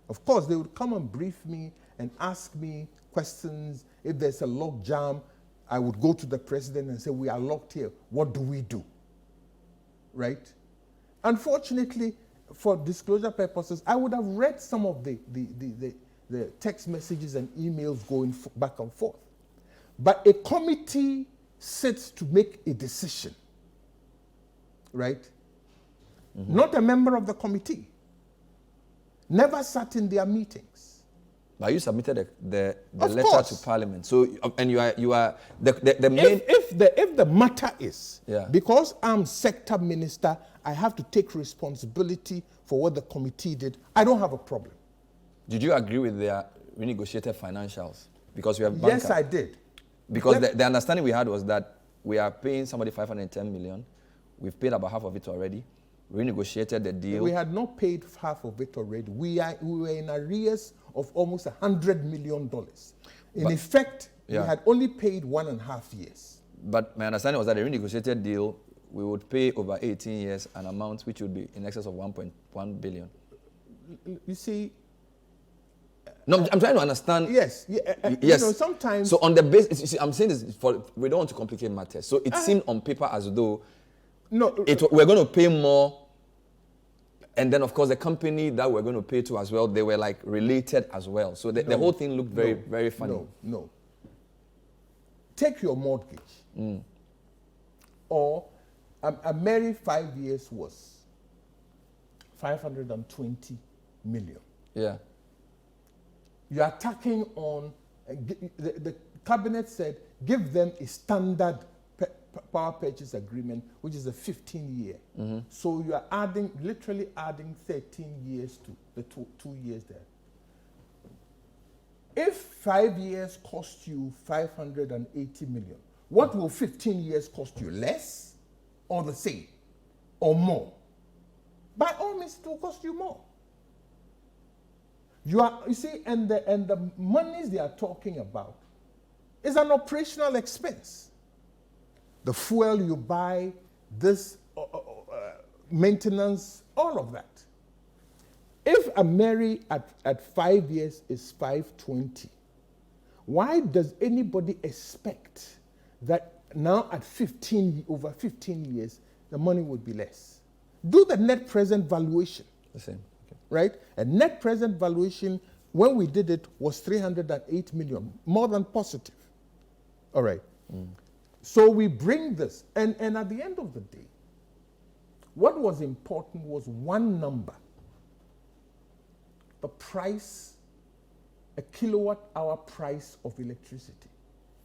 Of course, they would come and brief me and ask me questions. If there's a log jam, I would go to the president and say, we are locked here. What do we do? Right? Unfortunately, for disclosure purposes, I would have read some of the text messages and emails going back and forth. But a committee sits to make a decision, right? Not a member of the committee. Never sat in their meetings. But you submitted the Of letter course. to Parliament. So, and you are the main. If the matter is, Yeah. because I'm sector minister, I have to take responsibility for what the committee did, I don't have a problem. Did you agree with their renegotiated financials? Because we have Yes, banker. I did. Because the understanding we had was that we are paying somebody 510 million. We've paid about half of it already. Renegotiated the deal. We had not paid half of it already. We were in arrears of almost $100 million. In effect, we had only paid 1.5 years. But my understanding was that the renegotiated deal, we would pay over 18 years an amount which would be in excess of 1.1 billion. You see, no, I'm trying to understand. yes. Yes. You know, sometimes. So on the basis, you see, I'm saying this we don't want to complicate matters. So it seemed on paper as though we're going to pay more. And then, of course, the company that we're going to pay to as well, they were like related as well. So the whole thing looked very funny. No. Take your mortgage. Or a merry 5 years was 520 million. Yeah. You are tacking on, the cabinet said, give them a standard power purchase agreement, which is a 15-year. So you are literally adding 13 years to the 2 years there. If 5 years cost you 580 million, what will 15 years cost you? Less or the same or more? By all means, it will cost you more. You see, and the monies they are talking about is an operational expense. The fuel you buy, this maintenance, all of that. If a Mary at 5 years is 520, why does anybody expect that now at over 15 years, the money would be less? Do the net present valuation. The same. Okay. Right? A net present valuation, when we did it, was 308 million, more than positive. All right. So we bring this, and at the end of the day, what was important was one number. The price, a kilowatt hour price of electricity.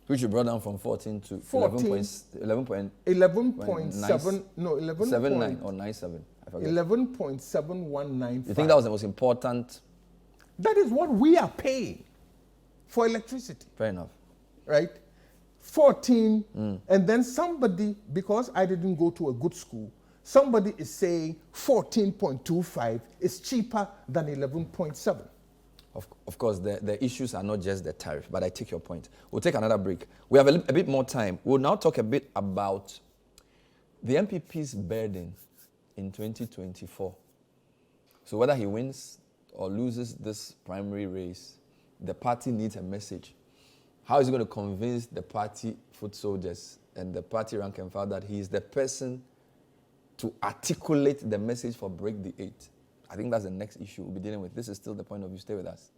Which you brought down from 14 to 11.7, no, 11. 79 or 97. I forget. 11.719. You think that was the most important? That is what we are paying for electricity. Fair enough. Right? 14, and then somebody, because I didn't go to a good school, somebody is saying 14.25 is cheaper than 11.7. Of course, the issues are not just the tariff, but I take your point. We'll take another break. We have a bit more time. We'll now talk a bit about the MPP's burden in 2024. So whether he wins or loses this primary race, the party needs a message. How is he going to convince the party foot soldiers and the party rank and file that he is the person to articulate the message for Break the Eight? I think that's the next issue we'll be dealing with. This is still the point of view. Stay with us.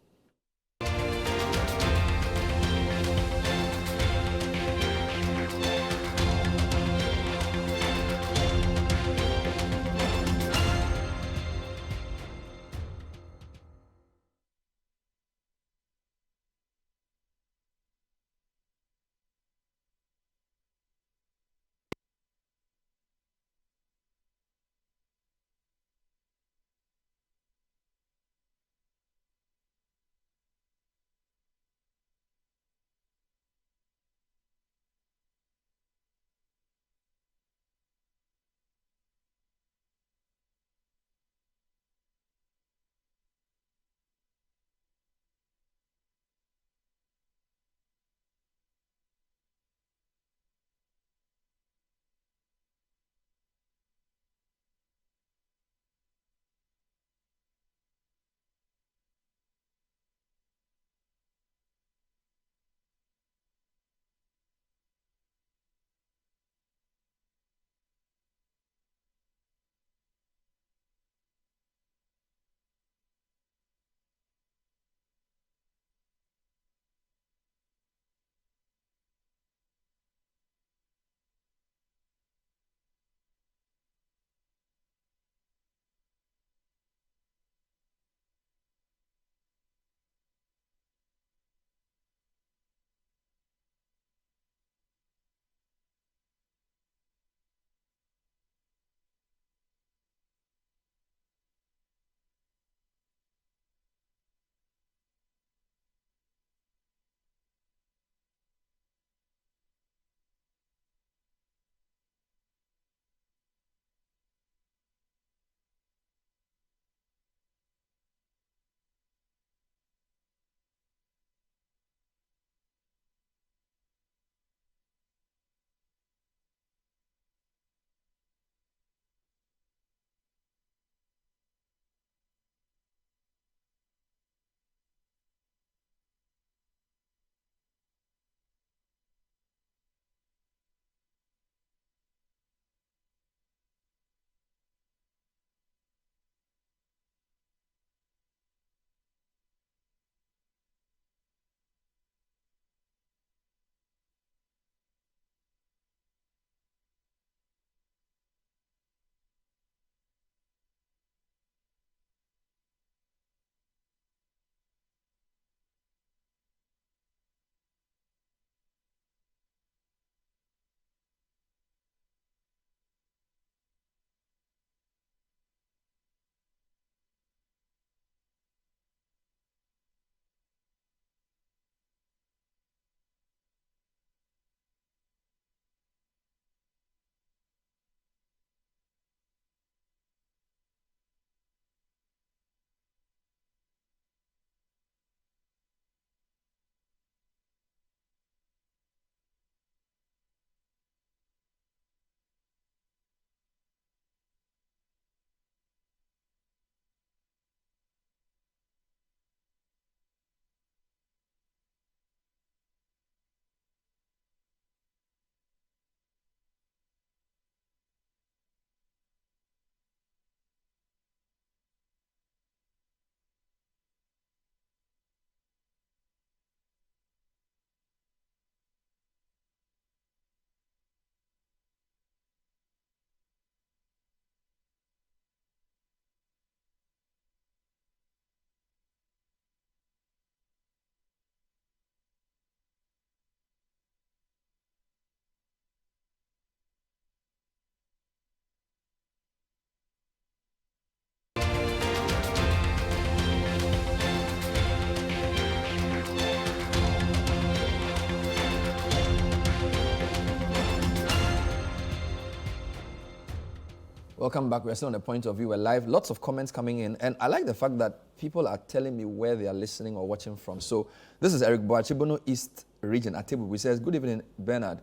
Welcome back. We're still on the point of view. We're live. Lots of comments coming in. And I like the fact that people are telling me where they are listening or watching from. So this is Eric Boakye East Region at Table. He says, good evening, Bernard.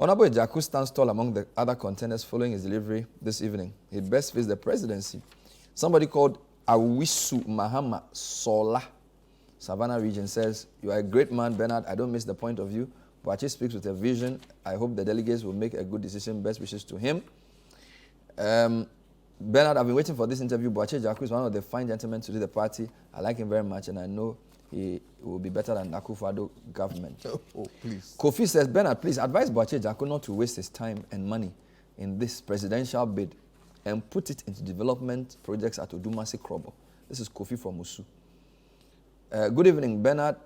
Honorable Agyarko stands tall among the other contenders following his delivery this evening. He best fits the presidency. Somebody called Awisu Mahama Sola, Savannah region, says, you are a great man, Bernard. I don't miss the point of view. Boakye speaks with a vision. I hope the delegates will make a good decision. Best wishes to him. Bernard, I've been waiting for this interview. Boakye Agyarko is one of the fine gentlemen to lead the party. I like him very much, and I know he will be better than the Akufo-Addo government. Oh, please. Kofi says, Bernard, please advise Boakye Agyarko not to waste his time and money in this presidential bid and put it into development projects at Odumasi Krobo. This is Kofi from Musu. Good evening, Bernard,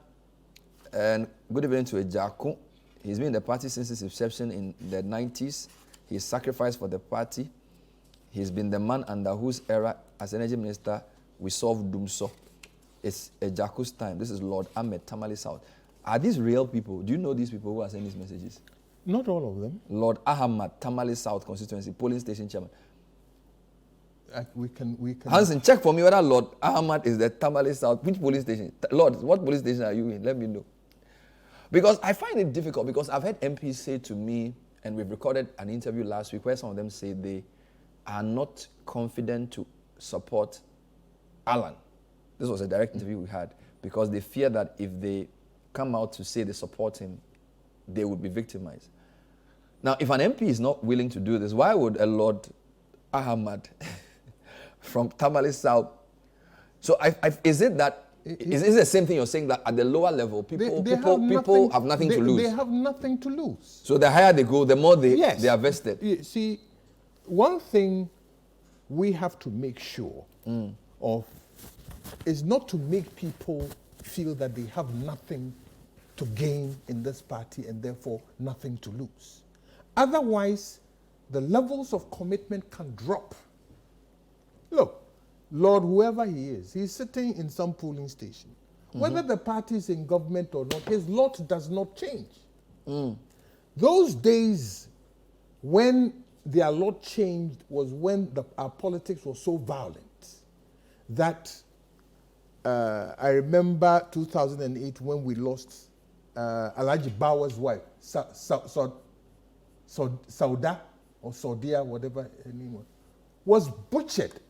and good evening to Agyarko. He's been in the party since its inception in the 90s. He's sacrificed for the party. He's been the man under whose era, as energy minister, we solved Dumso. It's Agyarko's time. This is Lord Ahmed Tamale South. Are these real people? Do you know these people who are sending these messages? Not all of them. Lord Ahmed Tamale South constituency, polling station chairman. We can. Hansen, check for me whether Lord Ahmed is the Tamale South. Which police station? Lord, what police station are you in? Let me know. Because I find it difficult because I've heard MPs say to me, and we've recorded an interview last week where some of them say they are not confident to support Alan. This was a direct interview we had because they fear that if they come out to say they support him, they would be victimized. Now, if an MP is not willing to do this, why would a Lord Ahmad from Tamale South? So is it that, is it the same thing you're saying that at the lower level, people have nothing to lose? They have nothing to lose. So the higher they go, the more they are vested. You see, one thing we have to make sure of is not to make people feel that they have nothing to gain in this party and therefore nothing to lose. Otherwise, the levels of commitment can drop. Look, Lord, whoever he is, he's sitting in some polling station. Whether the party is in government or not, his lot does not change. Those days when their lot changed was when our politics was so violent that I remember 2008 when we lost Alhaji Bawa's wife, Sauda or Saudia, whatever her name was butchered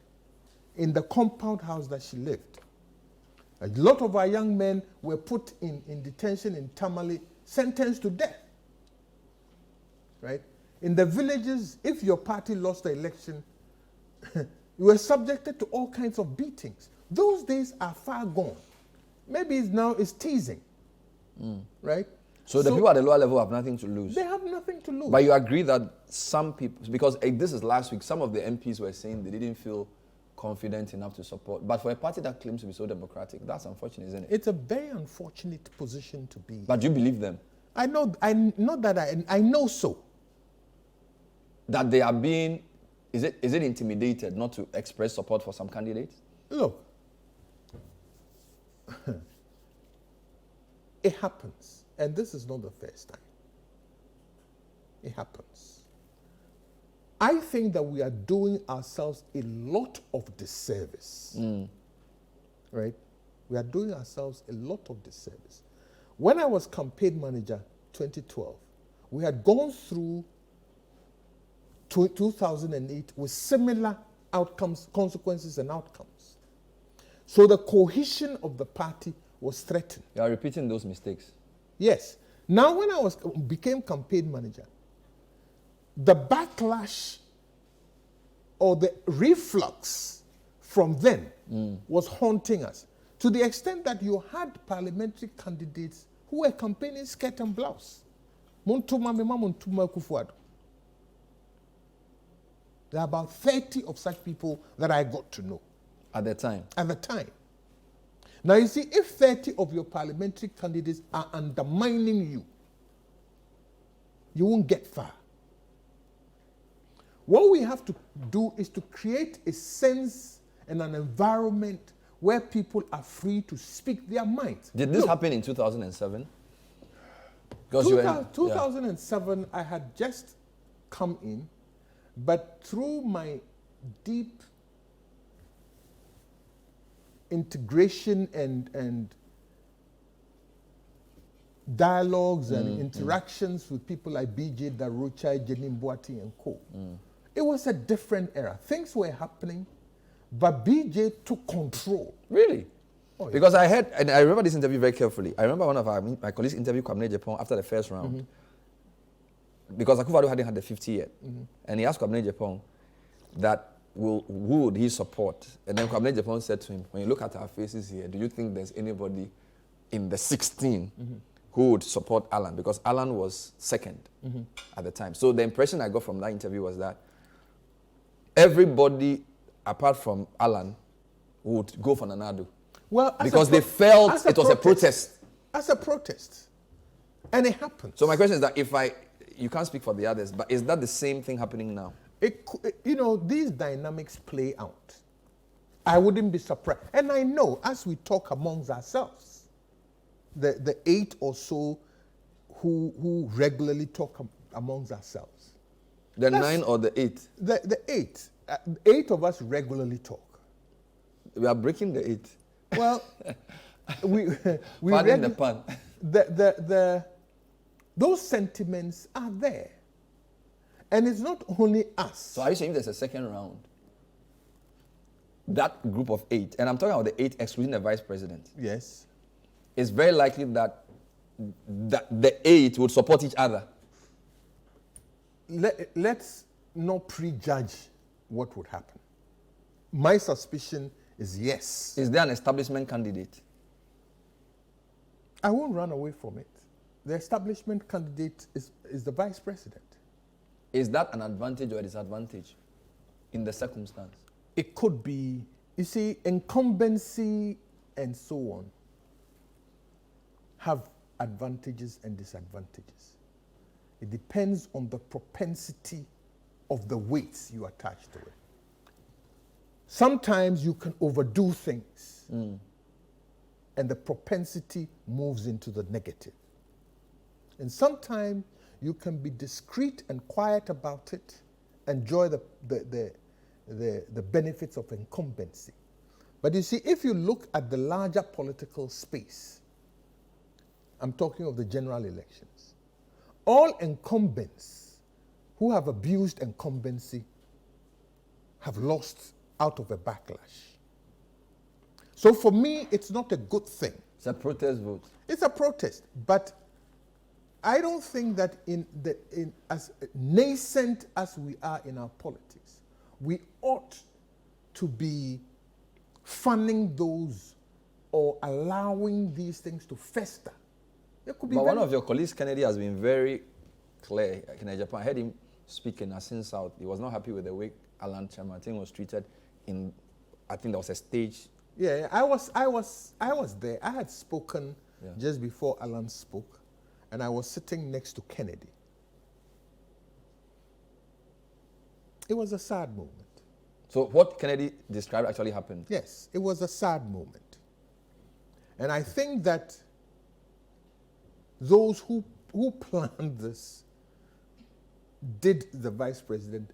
in the compound house that she lived. A lot of our young men were put in detention in Tamale, sentenced to death. Right? In the villages, if your party lost the election, you were subjected to all kinds of beatings. Those days are far gone. Maybe it's teasing. Right? So the people at the lower level have nothing to lose. They have nothing to lose. But you agree that some people, because this is last week, some of the MPs were saying they didn't feel confident enough to support. But for a party that claims to be so democratic, that's unfortunate, isn't it? It's a very unfortunate position to be in. But you believe them? I know so. That they are being, is it intimidated not to express support for some candidates? Look, it happens. And this is not the first time. It happens. I think that we are doing ourselves a lot of disservice. Right? We are doing ourselves a lot of disservice. When I was campaign manager 2012, we had gone through 2008 with similar outcomes, consequences and outcomes. So the cohesion of the party was threatened. You are repeating those mistakes. Yes. Now when I became campaign manager, the backlash or the reflux from then was haunting us to the extent that you had parliamentary candidates who were campaigning skirt and blouse. There are about 30 of such people that I got to know. At the time? At the time. Now you see, if 30 of your parliamentary candidates are undermining you, you won't get far. What we have to do is to create a sense and an environment where people are free to speak their minds. Did this happen in 2007? 2007, I had just come in, but through my deep integration and dialogues and interactions with people like B.J. Darocha, Jenny Mboati, and co. It was a different era. Things were happening, but B.J. took control. Really? Oh, yeah. Because I heard, and I remember this interview very carefully. I remember one of my colleagues interviewed Kwame Japan after the first round. Because Akufo-Addo hadn't had the 50 yet. And he asked Kwame Japan that who would he support? And then Kwame Japan said to him, when you look at our faces here, do you think there's anybody in the 16 who would support Alan? Because Alan was second at the time. So the impression I got from that interview was that everybody, apart from Alan, would go for Nana Addo. Well, because they felt it was a protest. As a protest. And it happened. So my question is that you can't speak for the others, but is that the same thing happening now? These dynamics play out. I wouldn't be surprised. And I know, as we talk amongst ourselves, the 8 or so who regularly talk amongst ourselves. The 9 or the 8? The 8. 8 of us regularly talk. We are breaking the 8. Well, we pardon the pun. Those sentiments are there. And it's not only us. So are you saying there's a second round? That group of 8, and I'm talking about the 8 excluding the vice president. Yes. It's very likely that the 8 would support each other. Let's not prejudge what would happen. My suspicion is yes. Is there an establishment candidate? I won't run away from it. The establishment candidate is the vice president. Is that an advantage or a disadvantage in the circumstance? It could be, you see, incumbency and so on have advantages and disadvantages. It depends on the propensity of the weights you attach to it. Sometimes you can overdo things and the propensity moves into the negative. And sometimes you can be discreet and quiet about it, enjoy the benefits of incumbency. But you see, if you look at the larger political space, I'm talking of the general elections, all incumbents who have abused incumbency have lost out of a backlash. So for me, it's not a good thing. It's a protest vote. It's a protest, but I don't think that as nascent as we are in our politics, we ought to be funding those or allowing these things to fester. It could be but one of your colleagues, Kennedy, has been very clear. In Japan, I heard him speak in Asin South. He was not happy with the way Alan Chamartin was treated in, I think there was a stage. Yeah, I was there. I had spoken just before Alan spoke, and I was sitting next to Kennedy. It was a sad moment. So what Kennedy described actually happened? Yes, it was a sad moment. And I think that those who planned this did the vice president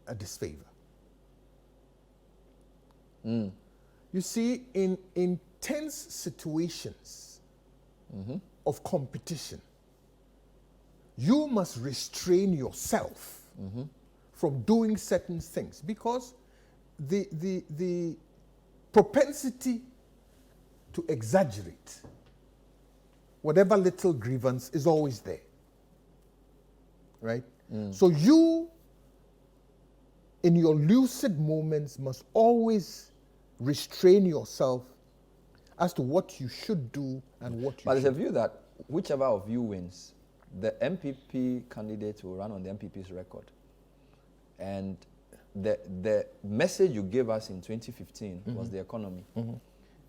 a disfavor. You see, in intense situations of competition, you must restrain yourself from doing certain things because the propensity to exaggerate whatever little grievance is always there, right? So you, in your lucid moments, must always restrain yourself as to what you should do and what you But there's a should. view that whichever of you wins, the MPP candidate will run on the MPP's record. And the message you gave us in 2015 was the economy.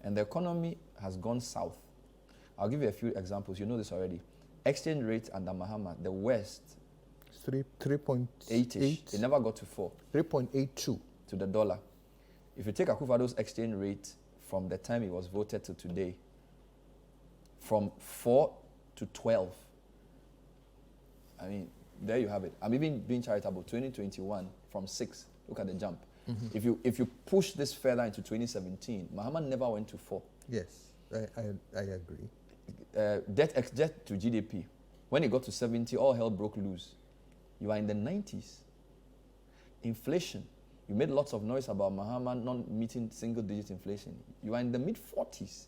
And the economy has gone south. I'll give you a few examples. You know this already. Exchange rate under Mahama, the West, 3.8. It never got to 4. 3.82. To the dollar. If you take Akufo-Addo's exchange rate from the time he was voted to today, from 4 to 12, I mean, there you have it. I'm even being charitable. 2021 from 6 Look at the jump. If you push this further into 2017, Mahama never went to 4. Yes, I agree. Debt to GDP, when it got to 70, all hell broke loose. You are in the 90s. Inflation, you made lots of noise about Mahama not meeting single-digit inflation. You are in the mid-40s.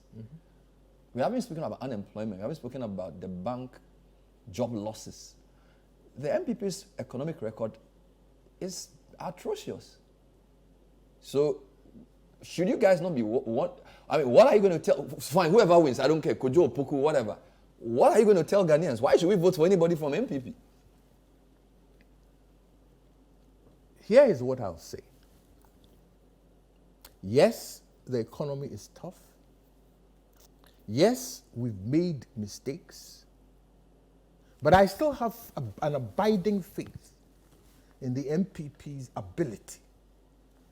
We haven't spoken about unemployment. We haven't spoken about the bank job losses. The NPP's economic record is atrocious. So, should you guys not be what are you going to tell? Fine, whoever wins, I don't care, Kojo, Poku, whatever. What are you going to tell Ghanaians? Why should we vote for anybody from NPP? Here is what I'll say. Yes, the economy is tough. Yes, we've made mistakes. But I still have an abiding faith in the NPP's ability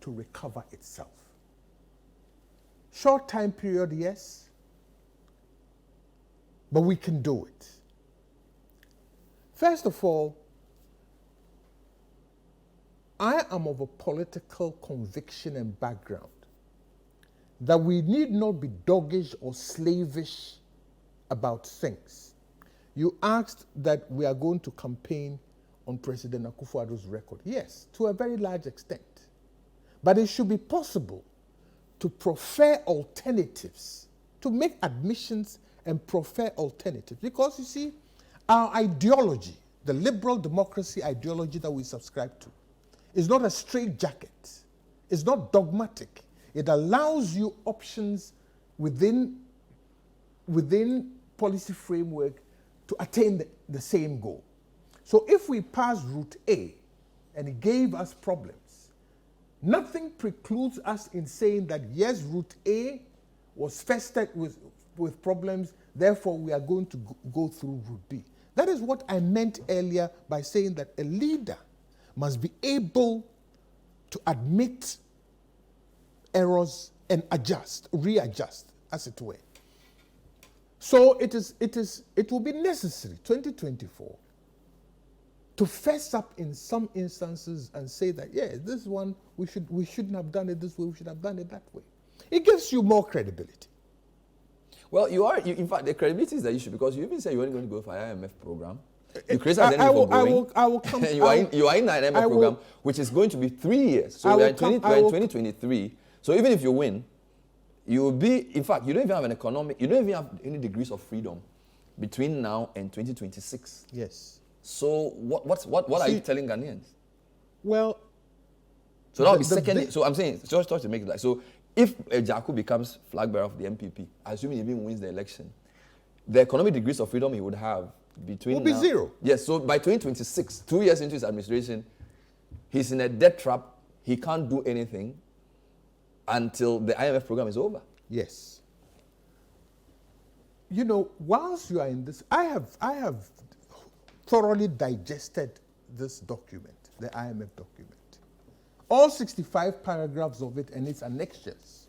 to recover itself. Short time period, yes, but we can do it. First of all, I am of a political conviction and background that we need not be doggish or slavish about things. You asked that we are going to campaign on President Akufo-Addo's record. Yes, to a very large extent. But it should be possible to prefer alternatives, to make admissions and prefer alternatives. Because you see, our ideology, the liberal democracy ideology that we subscribe to, is not a straitjacket. It's not dogmatic. It allows you options within policy framework to attain the same goal. So if we pass Route A and it gave us problems, nothing precludes us in saying that yes, Route A was fested with problems, therefore we are going to go through Route B. That is what I meant earlier by saying that a leader must be able to admit errors and readjust, as it were. So it will be necessary, 2024, to fess up in some instances and say that, yeah, this one, we shouldn't have done it this way, we should have done it that way. It gives you more credibility. Well, in fact, the credibility is the issue, because you even said you weren't going to go for an IMF program. You created an for going. I will come. you are in an IMF program, which is going to be 3 years. So we are in 2023. So even if you win, you will be, in fact, you don't even have you don't even have any degrees of freedom between now and 2026. Yes. So what are you telling Ghanaians? Well, so that will be second. So I'm saying, just to make it like, so if Agyarko becomes flag bearer of the NPP, assuming he even wins the election, the economic degrees of freedom he would have between will be now, zero. Yes, so by 2026, 2 years into his administration, he's in a debt trap. He can't do anything until the IMF program is over. Yes. You know, whilst you are in this, I have thoroughly digested this document, the IMF document. All 65 paragraphs of it and its annexures.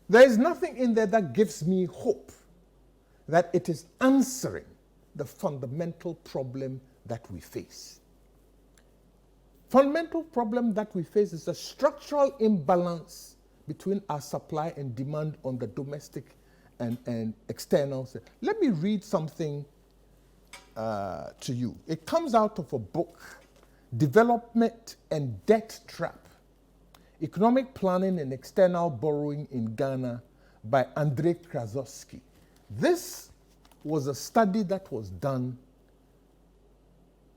There is nothing in there that gives me hope that it is answering the fundamental problem that we face. Fundamental problem that we face is a structural imbalance between our supply and demand on the domestic and external side. Let me read something to you. It comes out of a book, Development and Debt Trap, Economic Planning and External Borrowing in Ghana by Andrzej Krasowski. This was a study that was done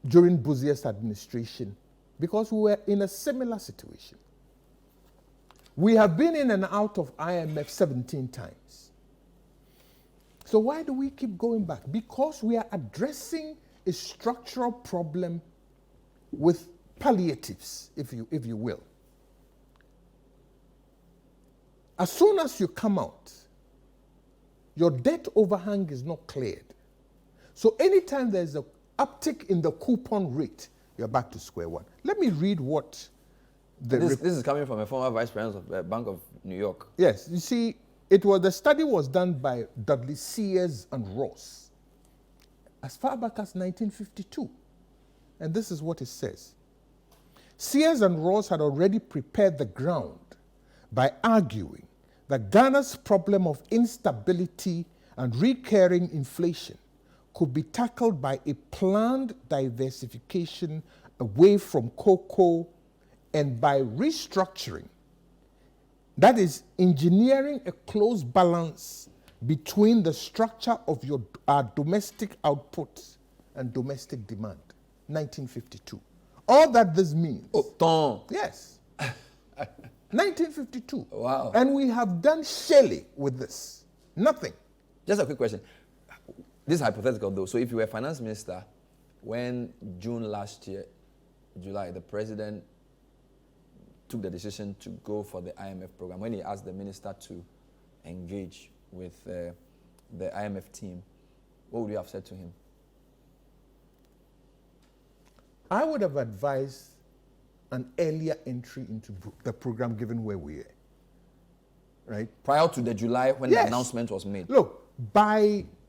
during Buzier's administration because we were in a similar situation. We have been in and out of IMF 17 times. So why do we keep going back? Because we are addressing a structural problem with palliatives, if you will. As soon as you come out, your debt overhang is not cleared. So anytime there's an uptick in the coupon rate, you're back to square one. Let me read what this is coming from a former vice president of the Bank of New York. Yes, you see, the study was done by Dudley Sears and Ross as far back as 1952. And this is what it says. Sears and Ross had already prepared the ground by arguing that Ghana's problem of instability and recurring inflation could be tackled by a planned diversification away from cocoa and by restructuring, that is, engineering a close balance between the structure of our domestic output and domestic demand. 1952. All that this means. Oh, yes. 1952. Wow. And we have done shelly with this. Nothing. Just a quick question. This is hypothetical though. So if you were finance minister, when June last year, July, the president took the decision to go for the IMF program, when he asked the minister to engage with the IMF team, what would you have said to him? I would have advised an earlier entry into the program given where we are. Right? Prior to the July when Yes. the announcement was made. Look,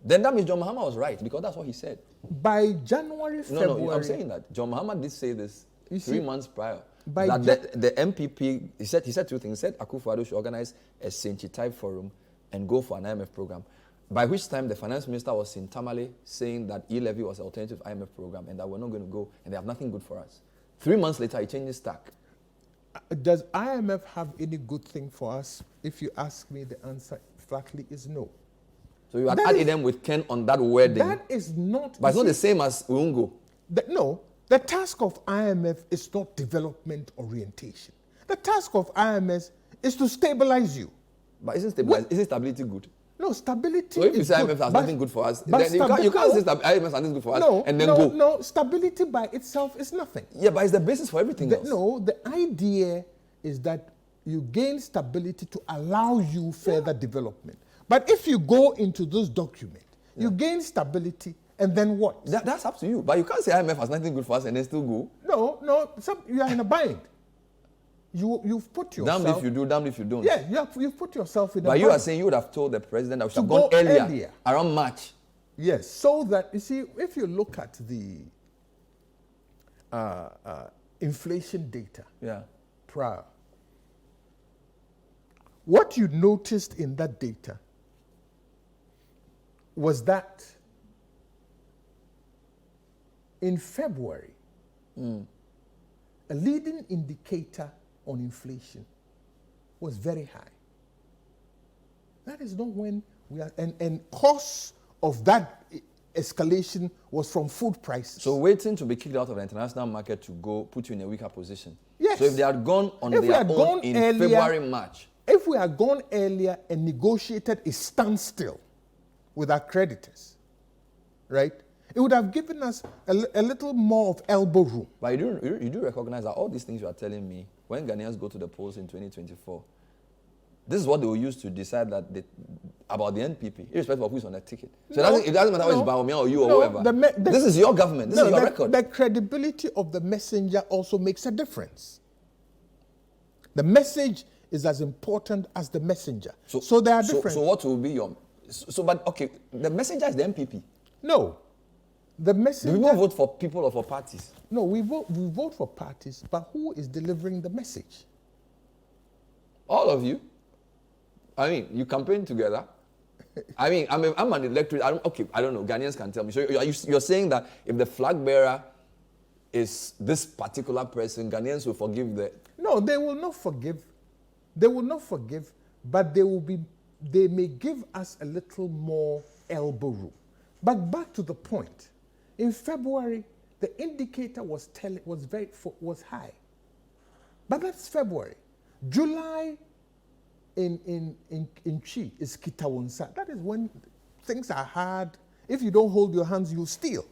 Then that means John Mahama was right because that's what he said. by January, February. No, I'm saying that. John Mahama did say this You 3 see, months prior. by That the MPP, he said two things. He said Akufo-Addo should organize a Senchi type forum and go for an IMF program. By which time the finance minister was in Tamale saying that e-levy was an alternative IMF program and that we're not going to go and they have nothing good for us. 3 months later, he changed his tack. Does IMF have any good thing for us? If you ask me, the answer flatly is no. So you had That added is- them with Ken on that wedding. That is not. But it's you not the see, same as we won't go. No, the task of IMF is not development orientation. The task of IMF is to stabilize you. But isn't stability good? No, stability. So if you is say good, IMF has but- nothing good for us, but then you can't say no, IMF has nothing good for us no, and then no, go. No, stability by itself is nothing. Yeah, but it's the basis for everything else. No, the idea is that you gain stability to allow you further development. But if you go into this document, you gain stability, and then what? That's up to you. But you can't say IMF has nothing good for us and then still go. No, you are in a bind. You've put yourself. Damned if you do, damned if you don't. Yeah, you've put yourself in a But bind. you are saying you would have told the president that we should have To gone go earlier, around March. Yes, so that, you see, if you look at the inflation data prior, what you noticed in that data was that in February, a leading indicator on inflation was very high. That is not when we are, and cause of that escalation was from food prices. So waiting to be kicked out of the international market to go put you in a weaker position. Yes. So if they had gone on If we their had own gone in earlier- February, March, If we had gone earlier and negotiated a standstill with our creditors, right, it would have given us a little more of elbow room. but you do recognize that all these things you are telling me, when Ghanaians go to the polls in 2024, this is what they will use to decide that about the NPP, irrespective of who's on the ticket. So it doesn't matter whether it's Bawumia or you or whoever. This is your government. This is your record. The credibility of the messenger also makes a difference. The message is as important as the messenger. So they are different. So what will be your... But okay, the messenger is the NPP. No. The messenger... Do we vote for people or for parties? No, we vote for parties, but who is delivering the message? All of you. I mean, you campaign together. I mean, I'm an electorate. I don't know. Ghanaians can tell me. So you're saying that if the flag bearer is this particular person, Ghanaians will forgive the... No, they will not forgive. They will not forgive, but they may give us a little more elbow room. But back to the point. In February, the indicator was high. But that's February. July in Chi is Kitawonsa. That is when things are hard. If you don't hold your hands, you'll steal.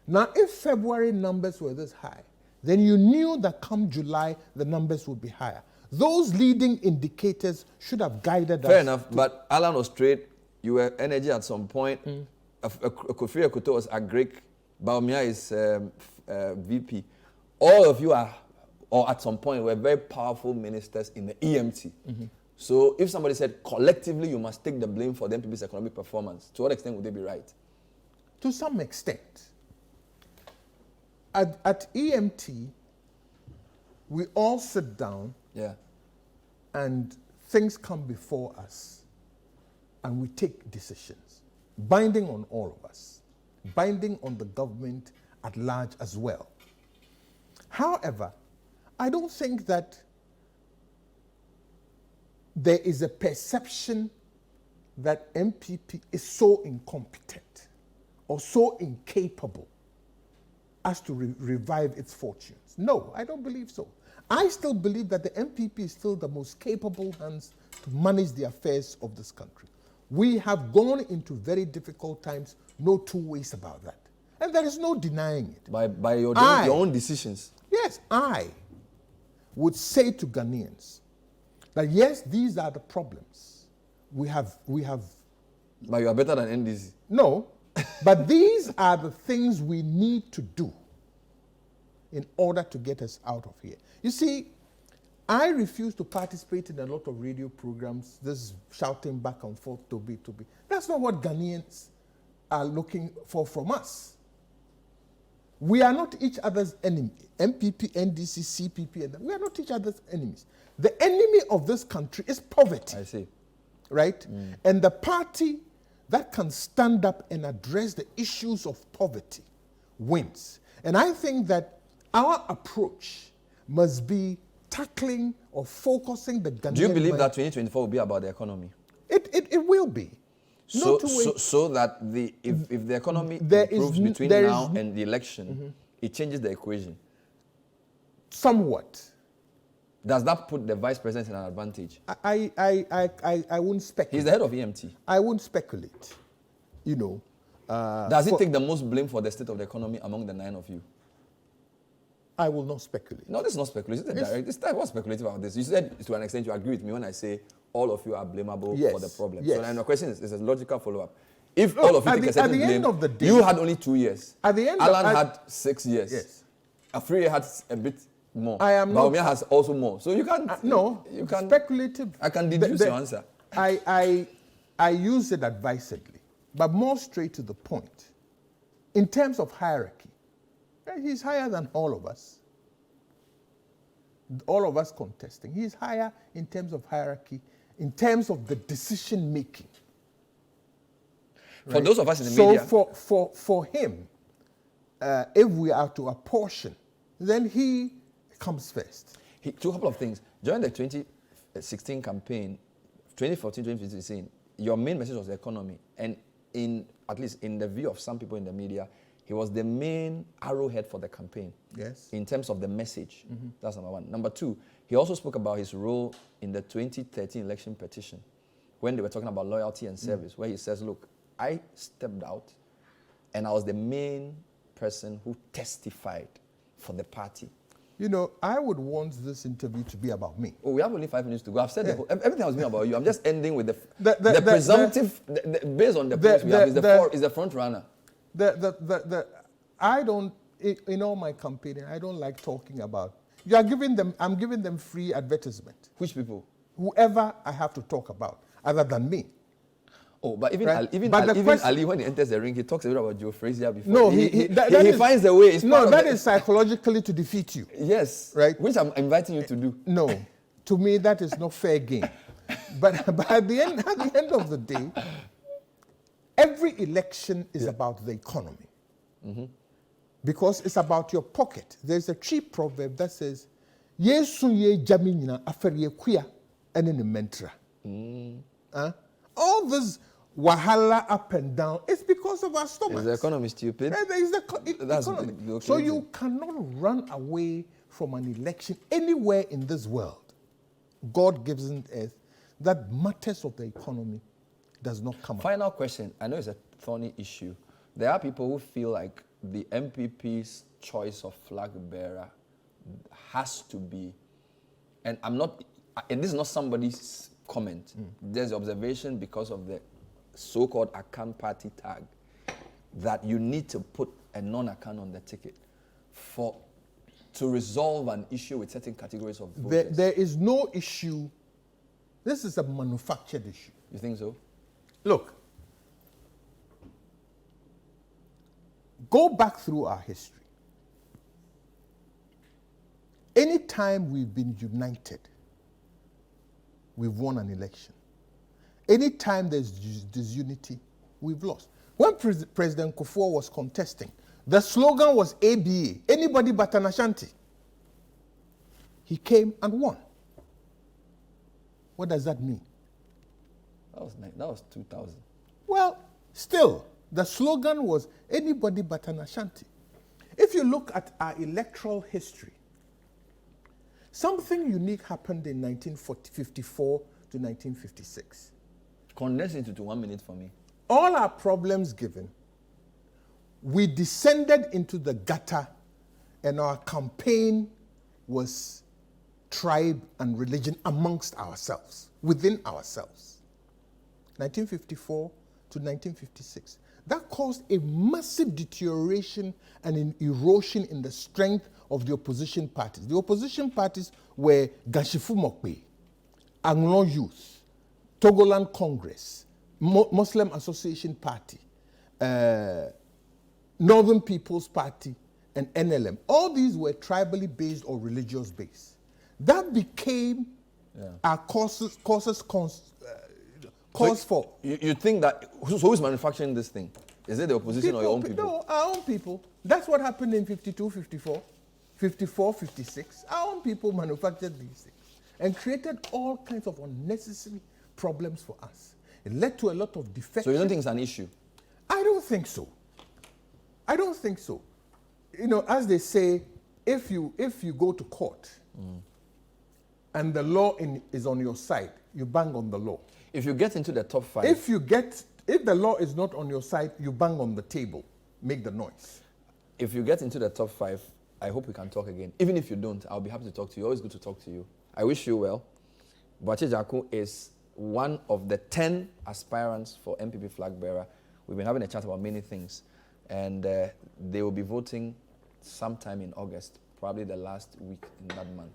Now, if February numbers were this high, then you knew that come July, the numbers would be higher. Those leading indicators should have guided us. Fair enough, but Alan was straight. You were energy at some point. Kofi Akuto was Agric. Bawumia is VP. All of you are, or at some point, were very powerful ministers in the EMT. So if somebody said, collectively, you must take the blame for the NPP's economic performance, to what extent would they be right? To some extent. At EMT, we all sit down Yeah. and things come before us and we take decisions, binding on all of us, binding on the government at large as well. However, I don't think that there is a perception that MPP is so incompetent or so incapable as to revive its fortunes. No, I don't believe so. I still believe that the MPP is still the most capable hands to manage the affairs of this country. We have gone into very difficult times, no two ways about that. And there is no denying it. By your own decisions. Yes, I would say to Ghanaians that yes, these are the problems. We have. But you are better than NDC. No, but these are the things we need to do in order to get us out of here. You see, I refuse to participate in a lot of radio programs, this shouting back and forth, to be. That's not what Ghanaians are looking for from us. We are not each other's enemy. MPP, NDC, CPP, and we are not each other's enemies. The enemy of this country is poverty. I see. Right? And the party that can stand up and address the issues of poverty wins. And I think that our approach must be tackling or focusing the Ghanaian. Do you believe that 2024 will be about the economy? It will be. So that if the economy improves between now and the election, it changes the equation. Somewhat. Does that put the vice president in an advantage? I wouldn't speculate. He's the head of EMT. I wouldn't speculate. You know. Does he take the most blame for the state of the economy among the 9 of you? I will not speculate. No, this is not speculation. This type was speculative about this. You said to an extent you agree with me when I say all of you are blamable for the problem. Yes. So then the question is a logical follow-up. If all of you take a certain blame, end of the day, you had only 2 years. At the end Alan had 6 years. Yes. Afriye had a bit more. Baumia has also more. So you can't. You can speculative. I can deduce your answer. I use it advisedly, but more straight to the point. In terms of hierarchy, he's higher than all of us. All of us contesting. He's higher in terms of hierarchy, in terms of the decision making. For those of us in the media. So for him, if we are to apportion, then he comes first. A couple of things. During the 2016 campaign, 2014, 2015, your main message was the economy. And at least in the view of some people in the media, he was the main arrowhead for the campaign. Yes. In terms of the message. That's number one. Number two, he also spoke about his role in the 2013 election petition when they were talking about loyalty and service, where he says, look, I stepped out and I was the main person who testified for the party. You know, I would want this interview to be about me. Oh, we have only 5 minutes to go. I've said everything has been about you. I'm just ending with the presumptive, based on the polls we have, is the front runner. I don't, in all my campaigning, I don't like talking about. You are giving them, I'm giving them free advertisement. Which people? Whoever I have to talk about, other than me. Oh, but even Ali, when he enters the ring, he talks a bit about Joe Frazier before. No, he finds a way. That is psychologically to defeat you. Yes. Right? Which I'm inviting you to do. No. To me, that is not fair game. but at the end of the day, every election is about the economy. Because it's about your pocket. There's a cheap proverb that says, Yesu ye jamina aferi kuya ene ne mentra. All this wahala up and down, it's because of our stomachs. Is the economy stupid? Economy. So you cannot run away from an election anywhere in this world. God gives it earth that matters of the economy does not come up. Final question. I know it's a thorny issue. There are people who feel like the MPP's choice of flag bearer has to be, and this is not somebody's comment. There's the observation because of the so-called Akan party tag that you need to put a non-Akan on the ticket to resolve an issue with certain categories of voters. There is no issue. This is a manufactured issue. You think so? Look, go back through our history. Anytime we've been united, we've won an election. Anytime there's disunity, we've lost. When President Kufuor was contesting, the slogan was ABA, anybody but an Ashanti. He came and won. What does that mean? That was 2000. Well, still, the slogan was anybody but an Ashanti. If you look at our electoral history, something unique happened in 1954 to 1956. Condense it into 1 minute for me. All our problems given, we descended into the gutter, and our campaign was tribe and religion amongst ourselves, within ourselves. 1954 to 1956. That caused a massive deterioration and an erosion in the strength of the opposition parties. The opposition parties were Gashifu Mokpe, Anglon Youth, Togoland Congress, Muslim Association Party, Northern People's Party, and NLM. All these were tribally based or religious based. That became our cause for. You think that, so who's manufacturing this thing? Is it the opposition or your own people? No, our own people. That's what happened in 52, 54, 54, 56. Our own people manufactured these things and created all kinds of unnecessary problems for us. It led to a lot of defection. So you don't think it's an issue? I don't think so. I don't think so. You know, as they say, if you go to court and the law is on your side, you bang on the law. If you get into the top 5. If the law is not on your side, you bang on the table, make the noise. If you get into the top 5, I hope we can talk again. Even if you don't, I'll be happy to talk to you. Always good to talk to you. I wish you well. Boakye Agyarko is one of the 10 aspirants for NPP flag bearer. We've been having a chat about many things, and they will be voting sometime in August, probably the last week in that month.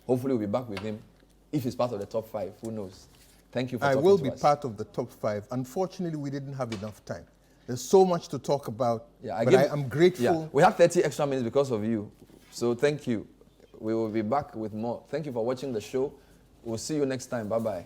Hopefully we'll be back with him. If he's part of the top 5, who knows? Thank you for talking to us. I will be part of the top 5. Unfortunately, we didn't have enough time. There's so much to talk about, but I am grateful. Yeah, we have 30 extra minutes because of you. So thank you. We will be back with more. Thank you for watching the show. We'll see you next time. Bye-bye.